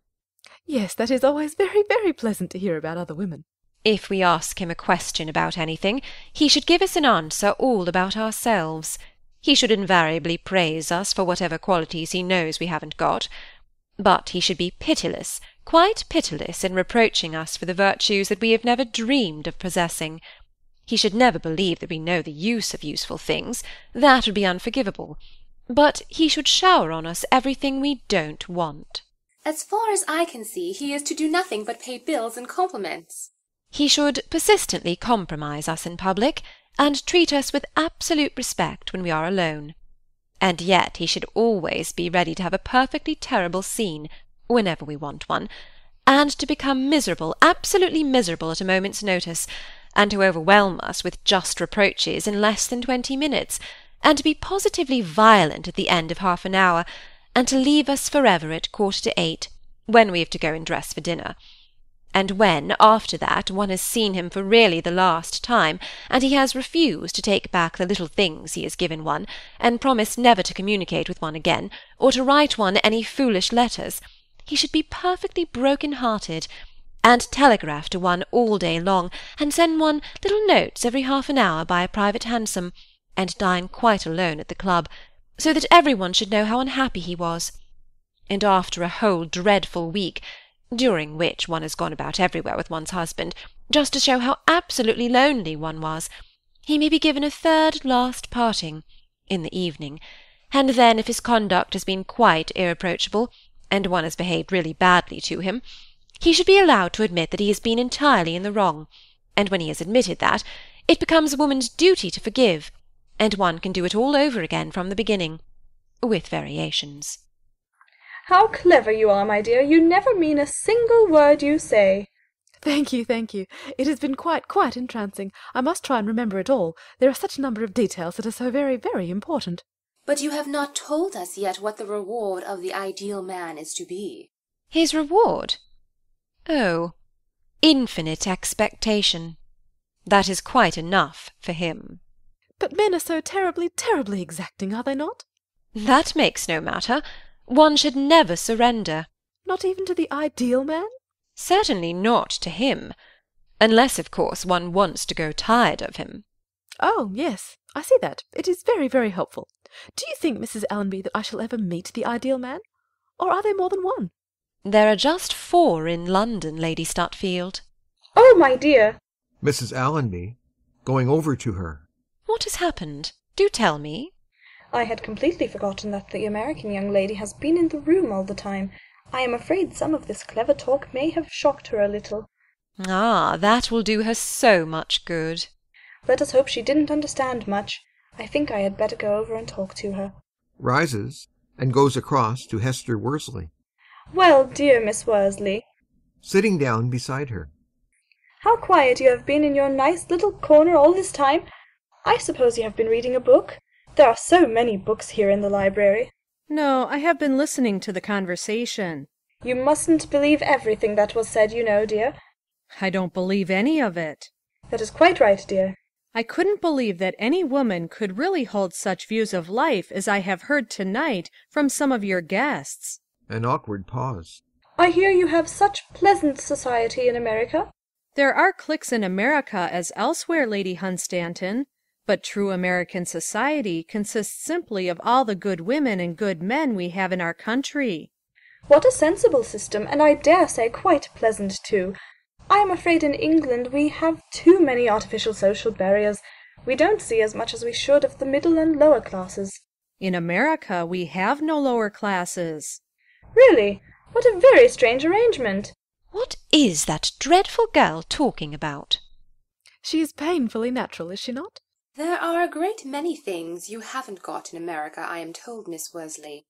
Yes, that is always very, very pleasant to hear about other women. If we ask him a question about anything, he should give us an answer all about ourselves. He should invariably praise us for whatever qualities he knows we haven't got. But he should be pitiless, quite pitiless, in reproaching us for the virtues that we have never dreamed of possessing. He should never believe that we know the use of useful things. That would be unforgivable. But he should shower on us everything we don't want. As far as I can see, he is to do nothing but pay bills and compliments. He should persistently compromise us in public, and treat us with absolute respect when we are alone. And yet he should always be ready to have a perfectly terrible scene, whenever we want one, and to become miserable, absolutely miserable at a moment's notice, and to overwhelm us with just reproaches in less than 20 minutes, and to be positively violent at the end of half an hour, and to leave us forever at 7:45, when we have to go and dress for dinner. And when, after that, one has seen him for really the last time, and he has refused to take back the little things he has given one, and promised never to communicate with one again, or to write one any foolish letters, he should be perfectly broken-hearted, and telegraph to one all day long, and send one little notes every half an hour by a private hansom, and dine quite alone at the club, so that every one should know how unhappy he was. And after a whole dreadful week, during which one has gone about everywhere with one's husband, just to show how absolutely lonely one was, he may be given a third last parting, in the evening, and then if his conduct has been quite irreproachable, and one has behaved really badly to him, he should be allowed to admit that he has been entirely in the wrong, and when he has admitted that, it becomes a woman's duty to forgive, and one can do it all over again from the beginning, with variations. How clever you are, my dear. You never mean a single word you say. Thank you, thank you. It has been quite entrancing. I must try and remember it all. There are such a number of details that are so very, very important. But you have not told us yet what the reward of the ideal man is to be. His reward? Oh, infinite expectation. That is quite enough for him. But men are so terribly, terribly exacting, are they not? That makes no matter. One should never surrender. Not even to the ideal man? Certainly not to him, unless, of course, one wants to grow tired of him. Oh, yes, I see that. It is very, very helpful. Do you think, Mrs. Allonby, that I shall ever meet the ideal man? Or are there more than one? There are just 4 in London, Lady Stutfield. Oh, my dear! Mrs. Allonby, going over to her. What has happened? Do tell me. I had completely forgotten that the American young lady has been in the room all the time. I am afraid some of this clever talk may have shocked her a little. Ah, that will do her so much good. Let us hope she didn't understand much. I think I had better go over and talk to her. Rises and goes across to Hester Worsley. Well, dear Miss Worsley. Sitting down beside her. How quiet you have been in your nice little corner all this time. I suppose you have been reading a book? There are so many books here in the library. No, I have been listening to the conversation. You mustn't believe everything that was said, you know, dear. I don't believe any of it. That is quite right, dear. I couldn't believe that any woman could really hold such views of life as I have heard tonight from some of your guests. An awkward pause. I hear you have such pleasant society in America. There are cliques in America as elsewhere, Lady Hunstanton, but true American society consists simply of all the good women and good men we have in our country. What a sensible system, and I dare say quite pleasant too. I am afraid in England we have too many artificial social barriers. We don't see as much as we should of the middle and lower classes. In America we have no lower classes. Really? What a very strange arrangement. What is that dreadful girl talking about? She is painfully natural, is she not? There are a great many things you haven't got in America, I am told, Miss Worsley.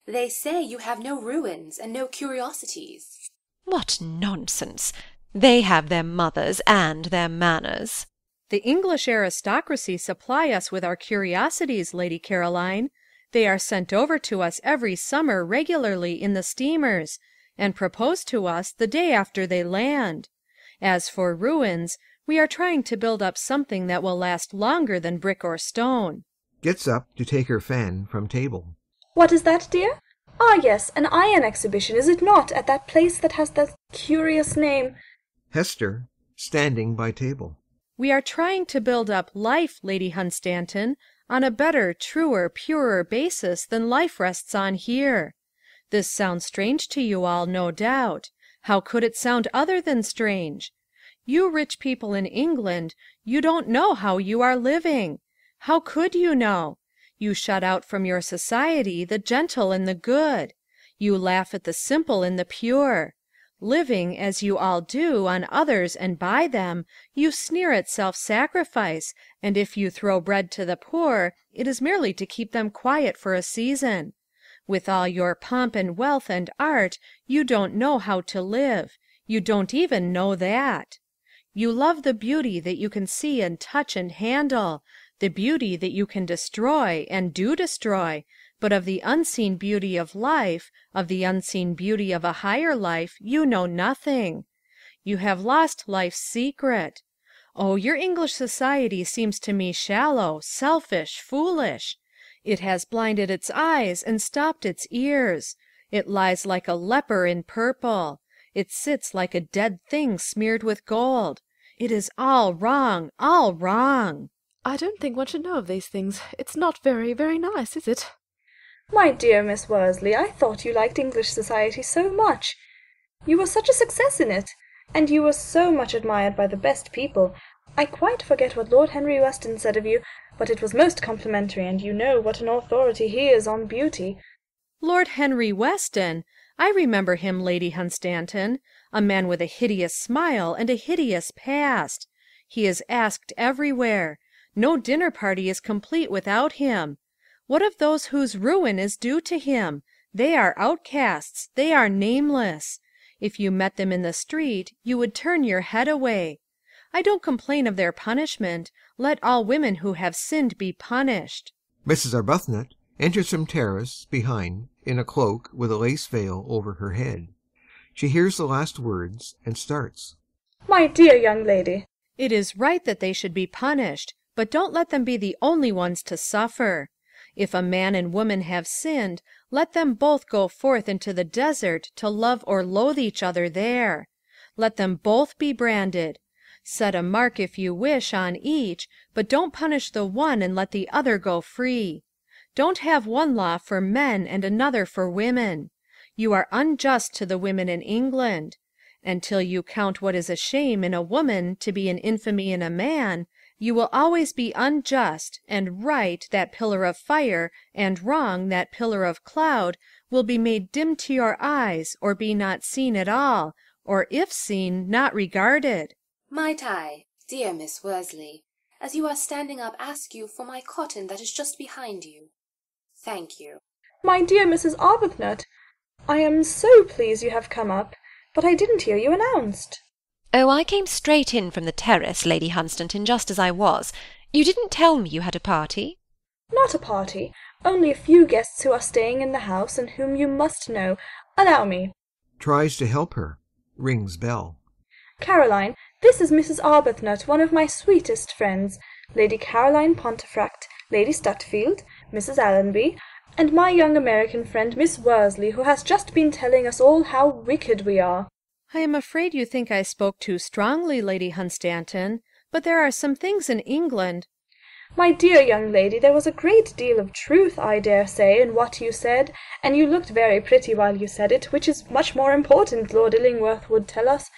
They say you have no ruins and no curiosities. What nonsense! They have their mothers and their manners. The English aristocracy supply us with our curiosities, Lady Caroline. They are sent over to us every summer regularly in the steamers, and propose to us the day after they land. As for ruins, we are trying to build up something that will last longer than brick or stone. Gets up to take her fan from table. What is that, dear? Ah, yes, an iron exhibition, is it not, at that place that has that curious name? Hester, standing by table. We are trying to build up life, Lady Hunstanton, on a better, truer, purer basis than life rests on here. This sounds strange to you all, no doubt. How could it sound other than strange? You rich people in England, you don't know how you are living. How could you know? You shut out from your society the gentle and the good. You laugh at the simple and the pure. Living, as you all do, on others and by them, you sneer at self-sacrifice, and if you throw bread to the poor, it is merely to keep them quiet for a season. With all your pomp and wealth and art, you don't know how to live. You don't even know that. You love the beauty that you can see and touch and handle, the beauty that you can destroy, and do destroy, but of the unseen beauty of life, of the unseen beauty of a higher life, you know nothing. You have lost life's secret. Oh, your English society seems to me shallow, selfish, foolish. It has blinded its eyes and stopped its ears. It lies like a leper in purple. It sits like a dead thing smeared with gold. It is all wrong, all wrong. I don't think one should know of these things. It's not very, very nice, is it? My dear Miss Worsley, I thought you liked English society so much. You were such a success in it, and you were so much admired by the best people. I quite forget what Lord Henry Weston said of you, but it was most complimentary, and you know what an authority he is on beauty. Lord Henry Weston! I remember him, Lady Hunstanton, a man with a hideous smile and a hideous past. He is asked everywhere. No dinner party is complete without him. What of those whose ruin is due to him? They are outcasts. They are nameless. If you met them in the street, you would turn your head away. I don't complain of their punishment. Let all women who have sinned be punished. Mrs. Arbuthnot enters from terrace behind in a cloak with a lace veil over her head. She hears the last words and starts. My dear young lady. It is right that they should be punished, but don't let them be the only ones to suffer. If a man and woman have sinned, let them both go forth into the desert to love or loathe each other there. Let them both be branded. Set a mark if you wish on each, but don't punish the one and let the other go free. Don't have one law for men and another for women. You are unjust to the women in England. And till you count what is a shame in a woman to be an infamy in a man, You will always be unjust, and right, that pillar of fire, and wrong, that pillar of cloud, will be made dim to your eyes, or be not seen at all, or if seen, not regarded. Might I, dear Miss Worsley, as you are standing up, ask you for my cotton that is just behind you? Thank you. My dear Mrs. Arbuthnot, I am so pleased you have come up, but I didn't hear you announced. Oh, I came straight in from the terrace, Lady Hunstanton, just as I was. You didn't tell me you had a party. Not a party, only a few guests who are staying in the house and whom you must know. Allow me. Tries to help her. Rings bell. Caroline, this is Mrs. Arbuthnot, one of my sweetest friends, Lady Caroline Pontefract, Lady Stutfield, Mrs. Allonby, and my young American friend Miss Worsley, who has just been telling us all how wicked we are. I am afraid you think I spoke too strongly, Lady Hunstanton, but there are some things in England— My dear young lady, there was a great deal of truth, I dare say, in what you said, and you looked very pretty while you said it, which is much more important, Lord Illingworth would tell us.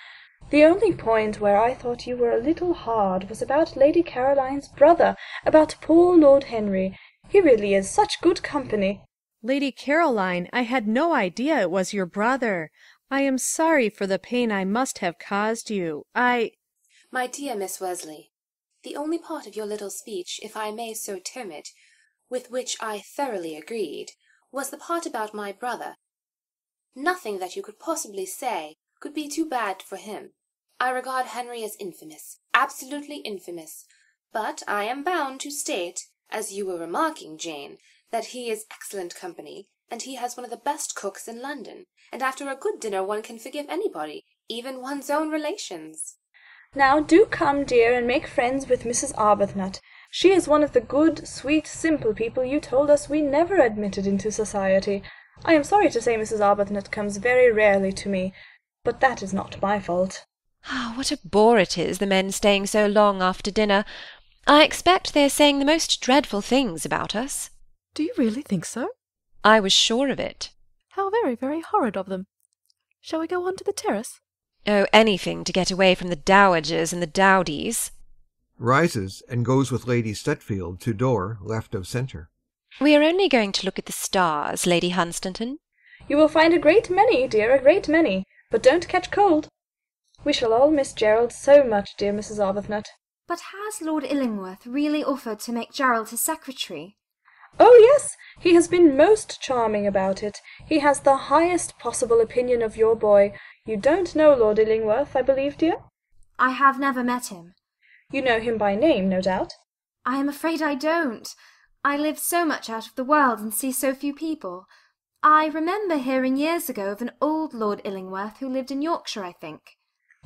The only point where I thought you were a little hard was about Lady Caroline's brother, about poor Lord Henry. He really is such good company. Lady Caroline, I had no idea it was your brother. I am sorry for the pain I must have caused you. My dear Miss Worsley, the only part of your little speech, if I may so term it, with which I thoroughly agreed, was the part about my brother. Nothing that you could possibly say could be too bad for him. I regard Henry as infamous, absolutely infamous, but I am bound to state, as you were remarking, Jane, that he is excellent company, and he has one of the best cooks in London, and after a good dinner one can forgive anybody, even one's own relations. Now do come, dear, and make friends with Mrs. Arbuthnot. She is one of the good, sweet, simple people you told us we never admitted into society. I am sorry to say Mrs. Arbuthnot comes very rarely to me, but that is not my fault. Ah, what a bore it is, the men staying so long after dinner. I expect they are saying the most dreadful things about us. Do you really think so? I was sure of it. How very, very horrid of them. Shall we go on to the terrace? Oh, anything to get away from the dowagers and the dowdies. Rises and goes with Lady Stutfield to door left of centre. We are only going to look at the stars, Lady Hunstanton. You will find a great many, dear, a great many, but don't catch cold. We shall all miss Gerald so much, dear Mrs. Arbuthnot. But has Lord Illingworth really offered to make Gerald his secretary? Oh, yes, he has been most charming about it. He has the highest possible opinion of your boy. You don't know Lord Illingworth, I believe, dear? I have never met him. You know him by name, no doubt? I am afraid I don't. I live so much out of the world and see so few people. I remember hearing years ago of an old Lord Illingworth who lived in Yorkshire, I think.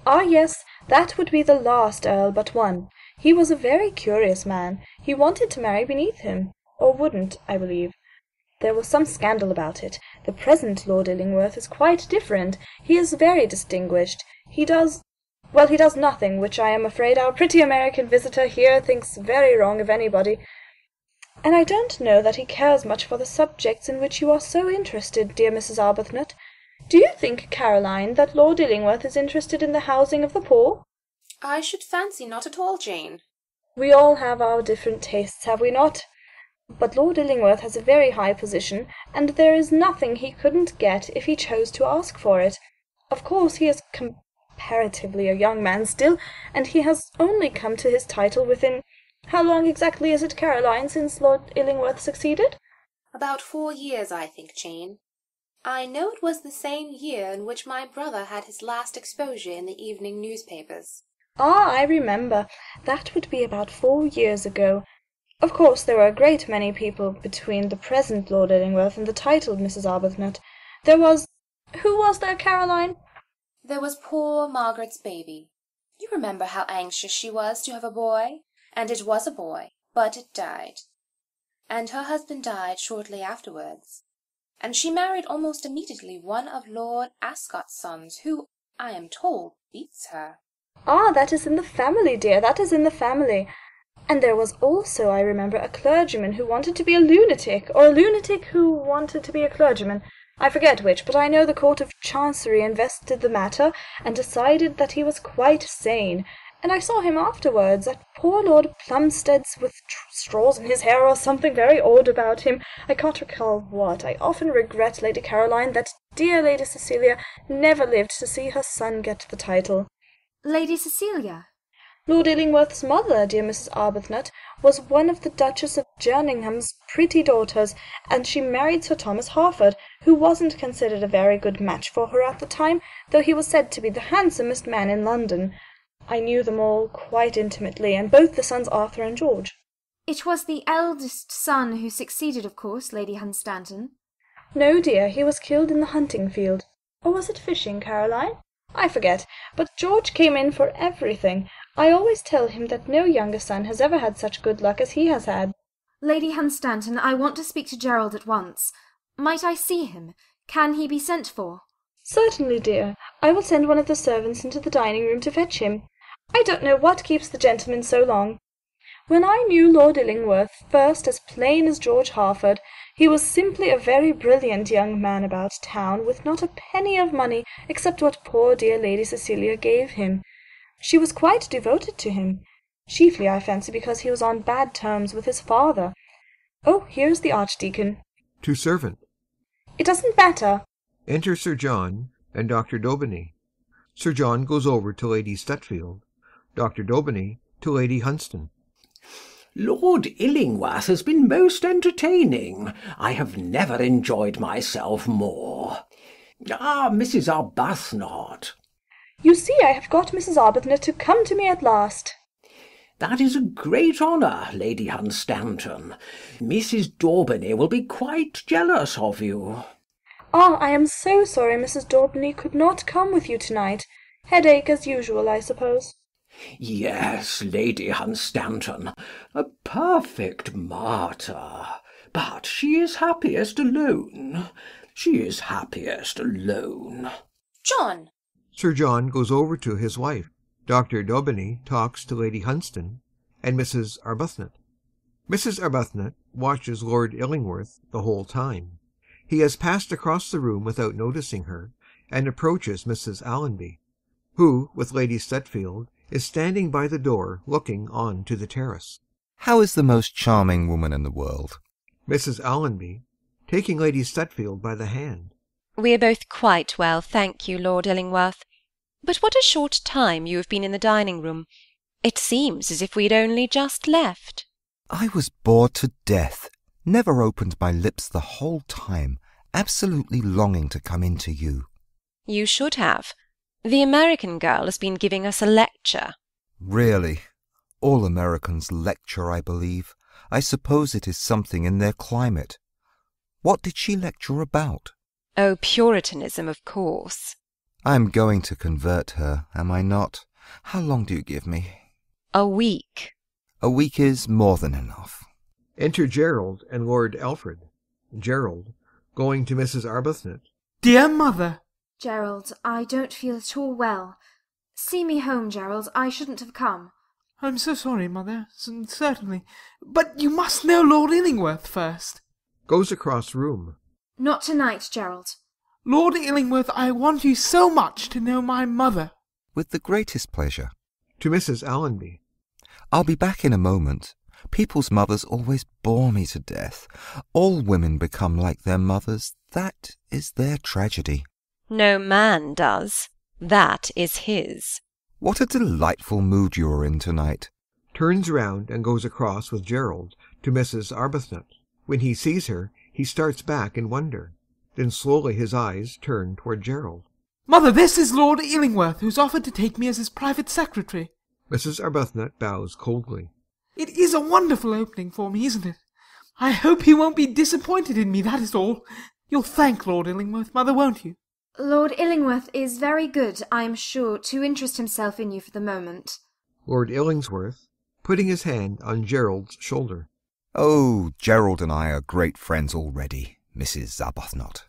Ah, yes, that would be the last Earl but one. He was a very curious man. He wanted to marry beneath him, or wouldn't, I believe. There was some scandal about it. The present Lord Illingworth is quite different. He is very distinguished. He does nothing which I am afraid our pretty American visitor here thinks very wrong of anybody. And I don't know that he cares much for the subjects in which you are so interested, dear Mrs. Arbuthnot. Do you think, Caroline, that Lord Illingworth is interested in the housing of the poor? I should fancy not at all, Jane. We all have our different tastes, have we not? But Lord Illingworth has a very high position, and there is nothing he couldn't get if he chose to ask for it. Of course, he is comparatively a young man still, and he has only come to his title within— How long exactly is it, Caroline, since Lord Illingworth succeeded? About 4 years, I think, Jane. I know it was the same year in which my brother had his last exposure in the evening newspapers. Ah, I remember. That would be about 4 years ago. Of course, there were a great many people between the present Lord Illingworth and the titled Mrs. Arbuthnot. There was— Who was there, Caroline? There was poor Margaret's baby. You remember how anxious she was to have a boy? And it was a boy, but it died. And her husband died shortly afterwards. And she married almost immediately one of Lord Ascot's sons, who, I am told, beats her. Ah, that is in the family, dear, that is in the family. And there was also, I remember, a clergyman who wanted to be a lunatic, or a lunatic who wanted to be a clergyman. I forget which, but I know the Court of Chancery invested the matter, and decided that he was quite sane, and I saw him afterwards at poor Lord Plumstead's with straws in his hair or something very odd about him. I can't recall what. I often regret, Lady Caroline, that dear Lady Cecilia never lived to see her son get the title. Lady Cecilia? Lord Illingworth's mother, dear Mrs. Arbuthnot, was one of the Duchess of Jerningham's pretty daughters, and she married Sir Thomas Harford, who wasn't considered a very good match for her at the time, though he was said to be the handsomest man in London. I knew them all quite intimately, and both the sons Arthur and George. It was the eldest son who succeeded, of course, Lady Hunstanton. No, dear, he was killed in the hunting field. Or was it fishing, Caroline? I forget, but George came in for everything. I always tell him that no younger son has ever had such good luck as he has had. Lady Hunstanton, I want to speak to Gerald at once. Might I see him? Can he be sent for? Certainly, dear. I will send one of the servants into the dining-room to fetch him. I don't know what keeps the gentleman so long. When I knew Lord Illingworth first as plain as George Harford, he was simply a very brilliant young man about town, with not a penny of money except what poor dear Lady Cecilia gave him. She was quite devoted to him, chiefly, I fancy, because he was on bad terms with his father. Oh, here's the Archdeacon. To servant. It doesn't matter. Enter Sir John and Dr. Daubeny. Sir John goes over to Lady Stutfield. Dr. Daubeny to Lady Hunstanton. Lord Illingworth has been most entertaining. I have never enjoyed myself more. Ah, Mrs. Arbuthnot. You see, I have got Mrs. Arbuthnot to come to me at last. That is a great honour, Lady Hunstanton. Mrs. Daubeny will be quite jealous of you. Ah, I am so sorry Mrs. Daubeny could not come with you tonight. Headache as usual, I suppose. Yes, Lady Hunstanton, a perfect martyr. But she is happiest alone. She is happiest alone. John! Sir John goes over to his wife. Dr. Daubeny talks to Lady Hunstanton and Mrs. Arbuthnot. Mrs. Arbuthnot watches Lord Illingworth the whole time. He has passed across the room without noticing her, and approaches Mrs. Allonby, who, with Lady Stutfield, is standing by the door looking on to the terrace. How is the most charming woman in the world? Mrs. Allonby, taking Lady Stutfield by the hand. We are both quite well, thank you, Lord Illingworth. But what a short time you have been in the dining-room. It seems as if we had only just left. I was bored to death, never opened my lips the whole time, absolutely longing to come in to you. You should have. The American girl has been giving us a lecture. Really? All Americans lecture, I believe. I suppose it is something in their climate. What did she lecture about? Oh, Puritanism, of course. I'm going to convert her, am I not? How long do you give me? A week. A week is more than enough. Enter Gerald and Lord Alfred. Gerald, going to Mrs. Arbuthnot. Dear mother. Gerald, I don't feel at all well. See me home, Gerald. I shouldn't have come. I'm so sorry, mother. Certainly. But you must know Lord Illingworth first. Goes across room. Not tonight, Gerald. Lord Illingworth, I want you so much to know my mother. With the greatest pleasure. To Mrs. Allonby. I'll be back in a moment. People's mothers always bore me to death. All women become like their mothers. That is their tragedy. No man does. That is his. What a delightful mood you are in tonight. Turns round and goes across with Gerald to Mrs. Arbuthnot. When he sees her, he starts back in wonder. Then slowly his eyes turn toward Gerald. Mother, this is Lord Illingworth, who's offered to take me as his private secretary. Mrs. Arbuthnot bows coldly. It is a wonderful opening for me, isn't it? I hope he won't be disappointed in me, that is all. You'll thank Lord Illingworth, mother, won't you? Lord Illingworth is very good, I am sure, to interest himself in you for the moment. Lord Illingworth, putting his hand on Gerald's shoulder. Oh, Gerald and I are great friends already, Mrs. Arbuthnot.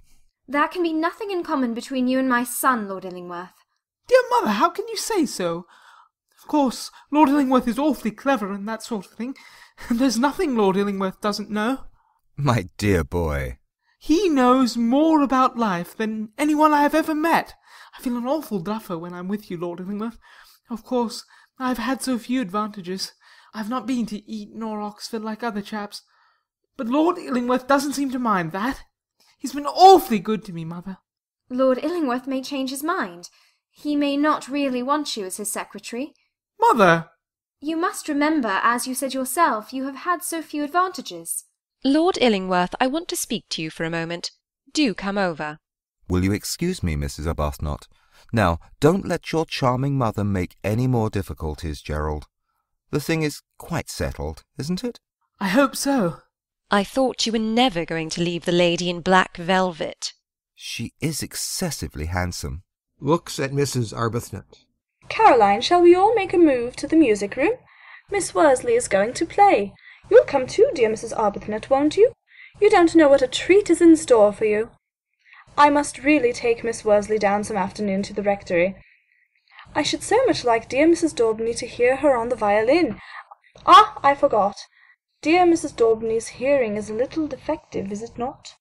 There can be nothing in common between you and my son, Lord Illingworth. Dear mother, how can you say so? Of course, Lord Illingworth is awfully clever and that sort of thing, and there's nothing Lord Illingworth doesn't know. My dear boy. He knows more about life than anyone I have ever met. I feel an awful duffer when I'm with you, Lord Illingworth. Of course, I've had so few advantages. I've not been to Eton or Oxford like other chaps. But Lord Illingworth doesn't seem to mind that. He's been awfully good to me, Mother. Lord Illingworth may change his mind. He may not really want you as his secretary. Mother! You must remember, as you said yourself, you have had so few advantages. Lord Illingworth, I want to speak to you for a moment. Do come over. Will you excuse me, Mrs. Arbuthnot? Now, don't let your charming mother make any more difficulties, Gerald. The thing is quite settled, isn't it? I hope so. I thought you were never going to leave the lady in black velvet. She is excessively handsome. Looks at Mrs. Arbuthnot. Caroline, shall we all make a move to the music room? Miss Worsley is going to play. You'll come too, dear Mrs. Arbuthnot, won't you? You don't know what a treat is in store for you. I must really take Miss Worsley down some afternoon to the rectory. I should so much like dear Mrs. Daubeny to hear her on the violin. Ah, I forgot. Dear Mrs. Daubeny's hearing is a little defective, is it not?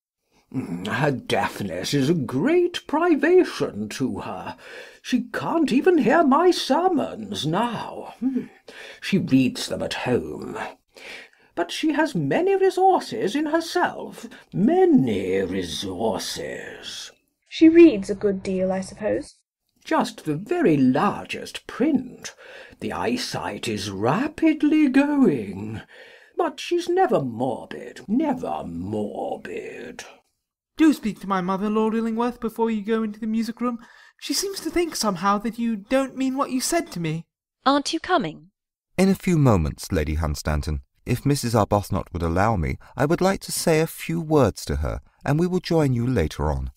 Her deafness is a great privation to her. She can't even hear my sermons now. She reads them at home. But she has many resources in herself, many resources. She reads a good deal, I suppose? Just the very largest print. The eyesight is rapidly going. But she's never morbid, never morbid. Do speak to my mother, Lord Illingworth, before you go into the music room. She seems to think somehow that you don't mean what you said to me. Aren't you coming? In a few moments, Lady Hunstanton. If Mrs. Arbuthnot would allow me, I would like to say a few words to her, and we will join you later on.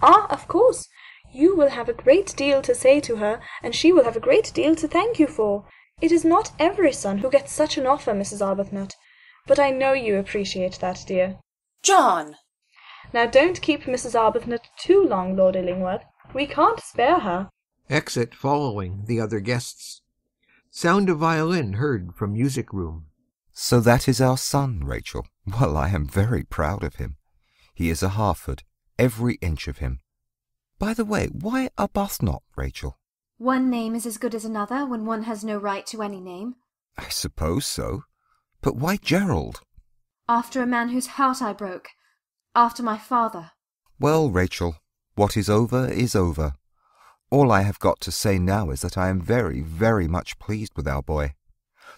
Ah, of course. You will have a great deal to say to her, and she will have a great deal to thank you for. It is not every son who gets such an offer, Mrs. Arbuthnot. But I know you appreciate that, dear. John! Now don't keep Mrs. Arbuthnot too long, Lord Illingworth. We can't spare her. Exit following the other guests. Sound of violin heard from music room. So that is our son, Rachel. Well, I am very proud of him. He is a Harford, every inch of him. By the way, why Arbuthnot, Rachel? One name is as good as another when one has no right to any name. I suppose so. But why Gerald? After a man whose heart I broke. After my father. Well, Rachel, what is over is over. All I have got to say now is that I am very, very much pleased with our boy.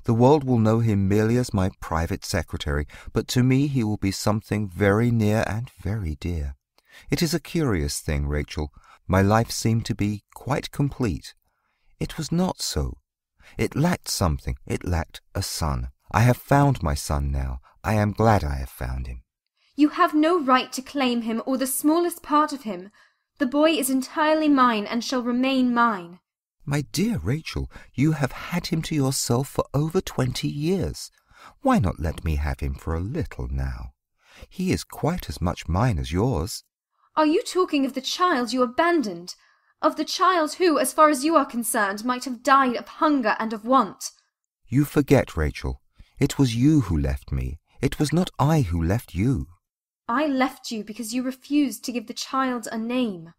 The world will know him merely as my private secretary, but to me he will be something very near and very dear. It is a curious thing, Rachel. My life seemed to be quite complete. It was not so. It lacked something. It lacked a son. I have found my son now. I am glad I have found him. You have no right to claim him or the smallest part of him. The boy is entirely mine and shall remain mine. My dear Rachel, you have had him to yourself for over 20 years. Why not let me have him for a little now? He is quite as much mine as yours. Are you talking of the child you abandoned? Of the child who, as far as you are concerned, might have died of hunger and of want? You forget, Rachel. It was you who left me. It was not I who left you. I left you because you refused to give the child a name.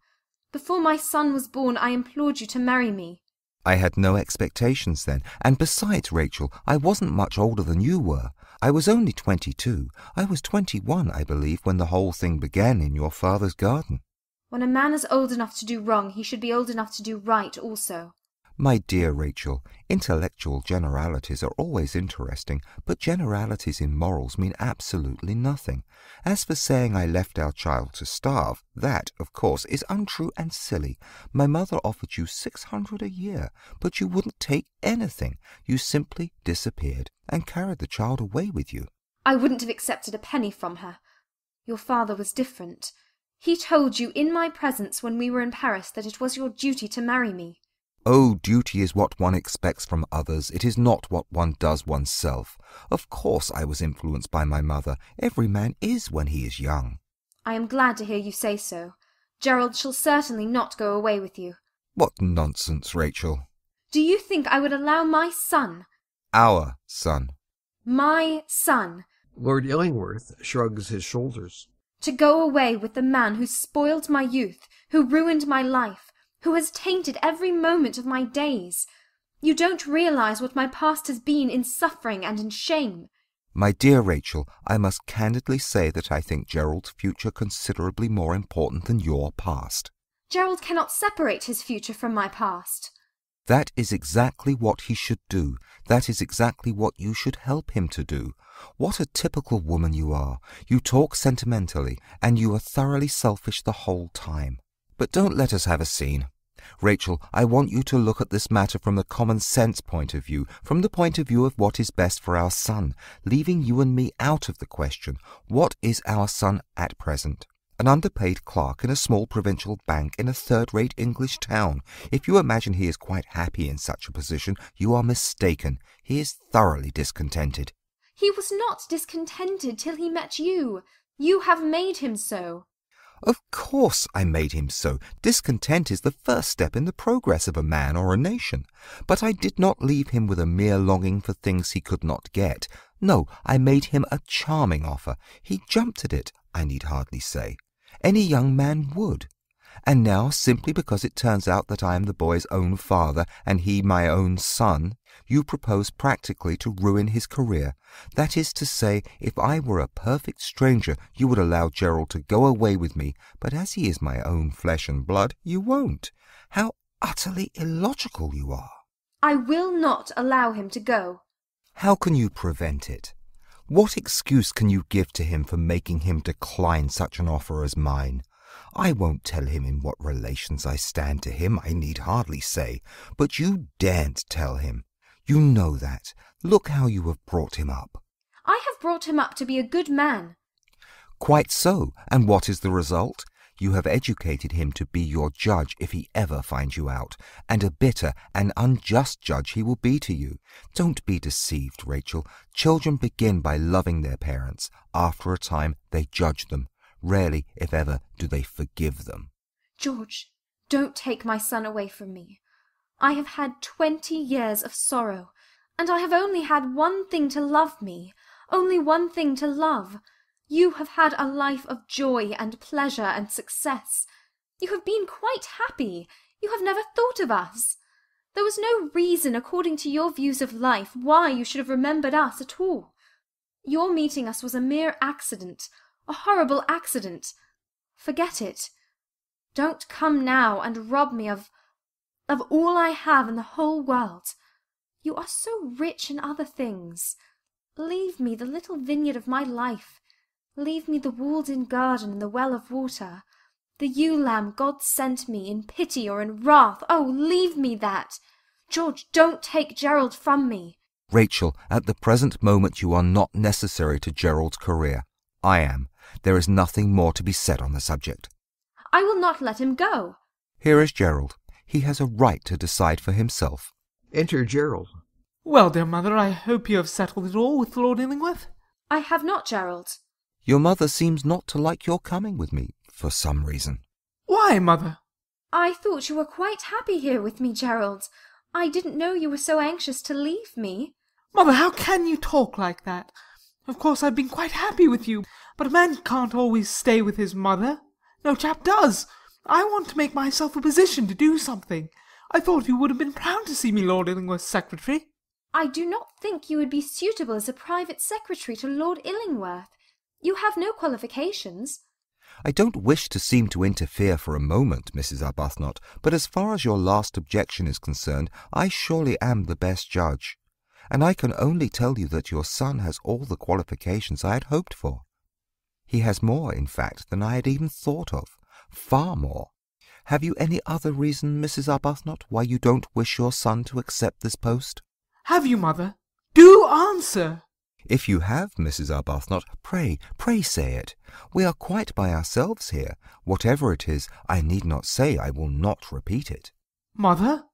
Before my son was born, I implored you to marry me. I had no expectations then, and besides, Rachel, I wasn't much older than you were. I was only 22. I was 21, I believe, when the whole thing began in your father's garden. When a man is old enough to do wrong, he should be old enough to do right also. My dear Rachel, intellectual generalities are always interesting, but generalities in morals mean absolutely nothing. As for saying I left our child to starve, that, of course, is untrue and silly. My mother offered you 600 a year, but you wouldn't take anything. You simply disappeared and carried the child away with you. I wouldn't have accepted a penny from her. Your father was different. He told you in my presence when we were in Paris that it was your duty to marry me. Oh, duty is what one expects from others. It is not what one does oneself. Of course I was influenced by my mother. Every man is when he is young. I am glad to hear you say so. Gerald shall certainly not go away with you. What nonsense, Rachel. Do you think I would allow my son— Our son. My son— Lord Illingworth shrugs his shoulders. to go away with the man who spoiled my youth, who ruined my life, who has tainted every moment of my days? You don't realise what my past has been in suffering and in shame. My dear Rachel, I must candidly say that I think Gerald's future considerably more important than your past. Gerald cannot separate his future from my past. That is exactly what he should do. That is exactly what you should help him to do. What a typical woman you are. You talk sentimentally, and you are thoroughly selfish the whole time. But don't let us have a scene. Rachel, I want you to look at this matter from the common sense point of view, from the point of view of what is best for our son, leaving you and me out of the question. What is our son at present? An underpaid clerk in a small provincial bank in a third-rate English town. If you imagine he is quite happy in such a position, you are mistaken. He is thoroughly discontented. He was not discontented till he met you. You have made him so. Of course I made him so. Discontent is the first step in the progress of a man or a nation. But I did not leave him with a mere longing for things he could not get. No, I made him a charming offer. He jumped at it, I need hardly say. Any young man would. And now, simply because it turns out that I am the boy's own father and he my own son, you propose practically to ruin his career. That is to say, if I were a perfect stranger, you would allow Gerald to go away with me, but as he is my own flesh and blood, you won't. How utterly illogical you are. I will not allow him to go. How can you prevent it? What excuse can you give to him for making him decline such an offer as mine? I won't tell him in what relations I stand to him, I need hardly say, but you daren't tell him. You know that. Look how you have brought him up. I have brought him up to be a good man. Quite so, and what is the result? You have educated him to be your judge if he ever finds you out, and a bitter and unjust judge he will be to you. Don't be deceived, Rachel. Children begin by loving their parents. After a time they judge them. Rarely, if ever, do they forgive them. George, don't take my son away from me. I have had 20 years of sorrow, and I have only had one thing to love me, only one thing to love. You have had a life of joy and pleasure and success. You have been quite happy. You have never thought of us. There was no reason, according to your views of life, why you should have remembered us at all. Your meeting us was a mere accident, a horrible accident. Forget it. Don't come now and rob me of all I have in the whole world. You are so rich in other things. Leave me the little vineyard of my life. Leave me the walled-in garden and the well of water. The ewe-lamb God sent me in pity or in wrath. Oh, leave me that. George, don't take Gerald from me. Rachel, at the present moment you are not necessary to Gerald's career. I am. There is nothing more to be said on the subject. I will not let him go. Here is Gerald. He has a right to decide for himself. Enter Gerald. Well, dear mother, I hope you have settled it all with Lord Illingworth? I have not, Gerald. Your mother seems not to like your coming with me, for some reason. Why, mother? I thought you were quite happy here with me, Gerald. I didn't know you were so anxious to leave me. Mother, how can you talk like that? Of course, I've been quite happy with you, but a man can't always stay with his mother. No chap does. I want to make myself a position to do something. I thought you would have been proud to see me Lord Illingworth's secretary. I do not think you would be suitable as a private secretary to Lord Illingworth. You have no qualifications. I don't wish to seem to interfere for a moment, Mrs. Arbuthnot, but as far as your last objection is concerned, I surely am the best judge. And I can only tell you that your son has all the qualifications I had hoped for. He has more, in fact, than I had even thought of. Far more. Have you any other reason, Mrs. Arbuthnot, why you don't wish your son to accept this post? Have you, mother? Do answer! If you have, Mrs. Arbuthnot, pray say it. We are quite by ourselves here. Whatever it is, I need not say I will not repeat it. Mother?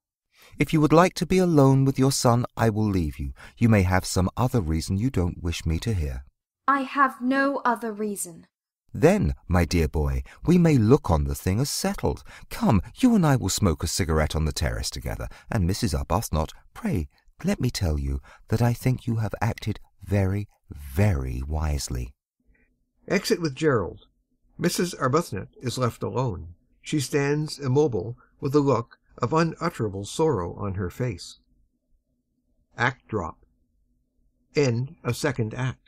If you would like to be alone with your son, I will leave you. You may have some other reason you don't wish me to hear. I have no other reason. Then, my dear boy, we may look on the thing as settled. Come, you and I will smoke a cigarette on the terrace together, and Mrs. Arbuthnot, pray, let me tell you that I think you have acted very, very wisely. Exit with Gerald. Mrs. Arbuthnot is left alone. She stands immobile with a look of unutterable sorrow on her face. Act drop. End of second act.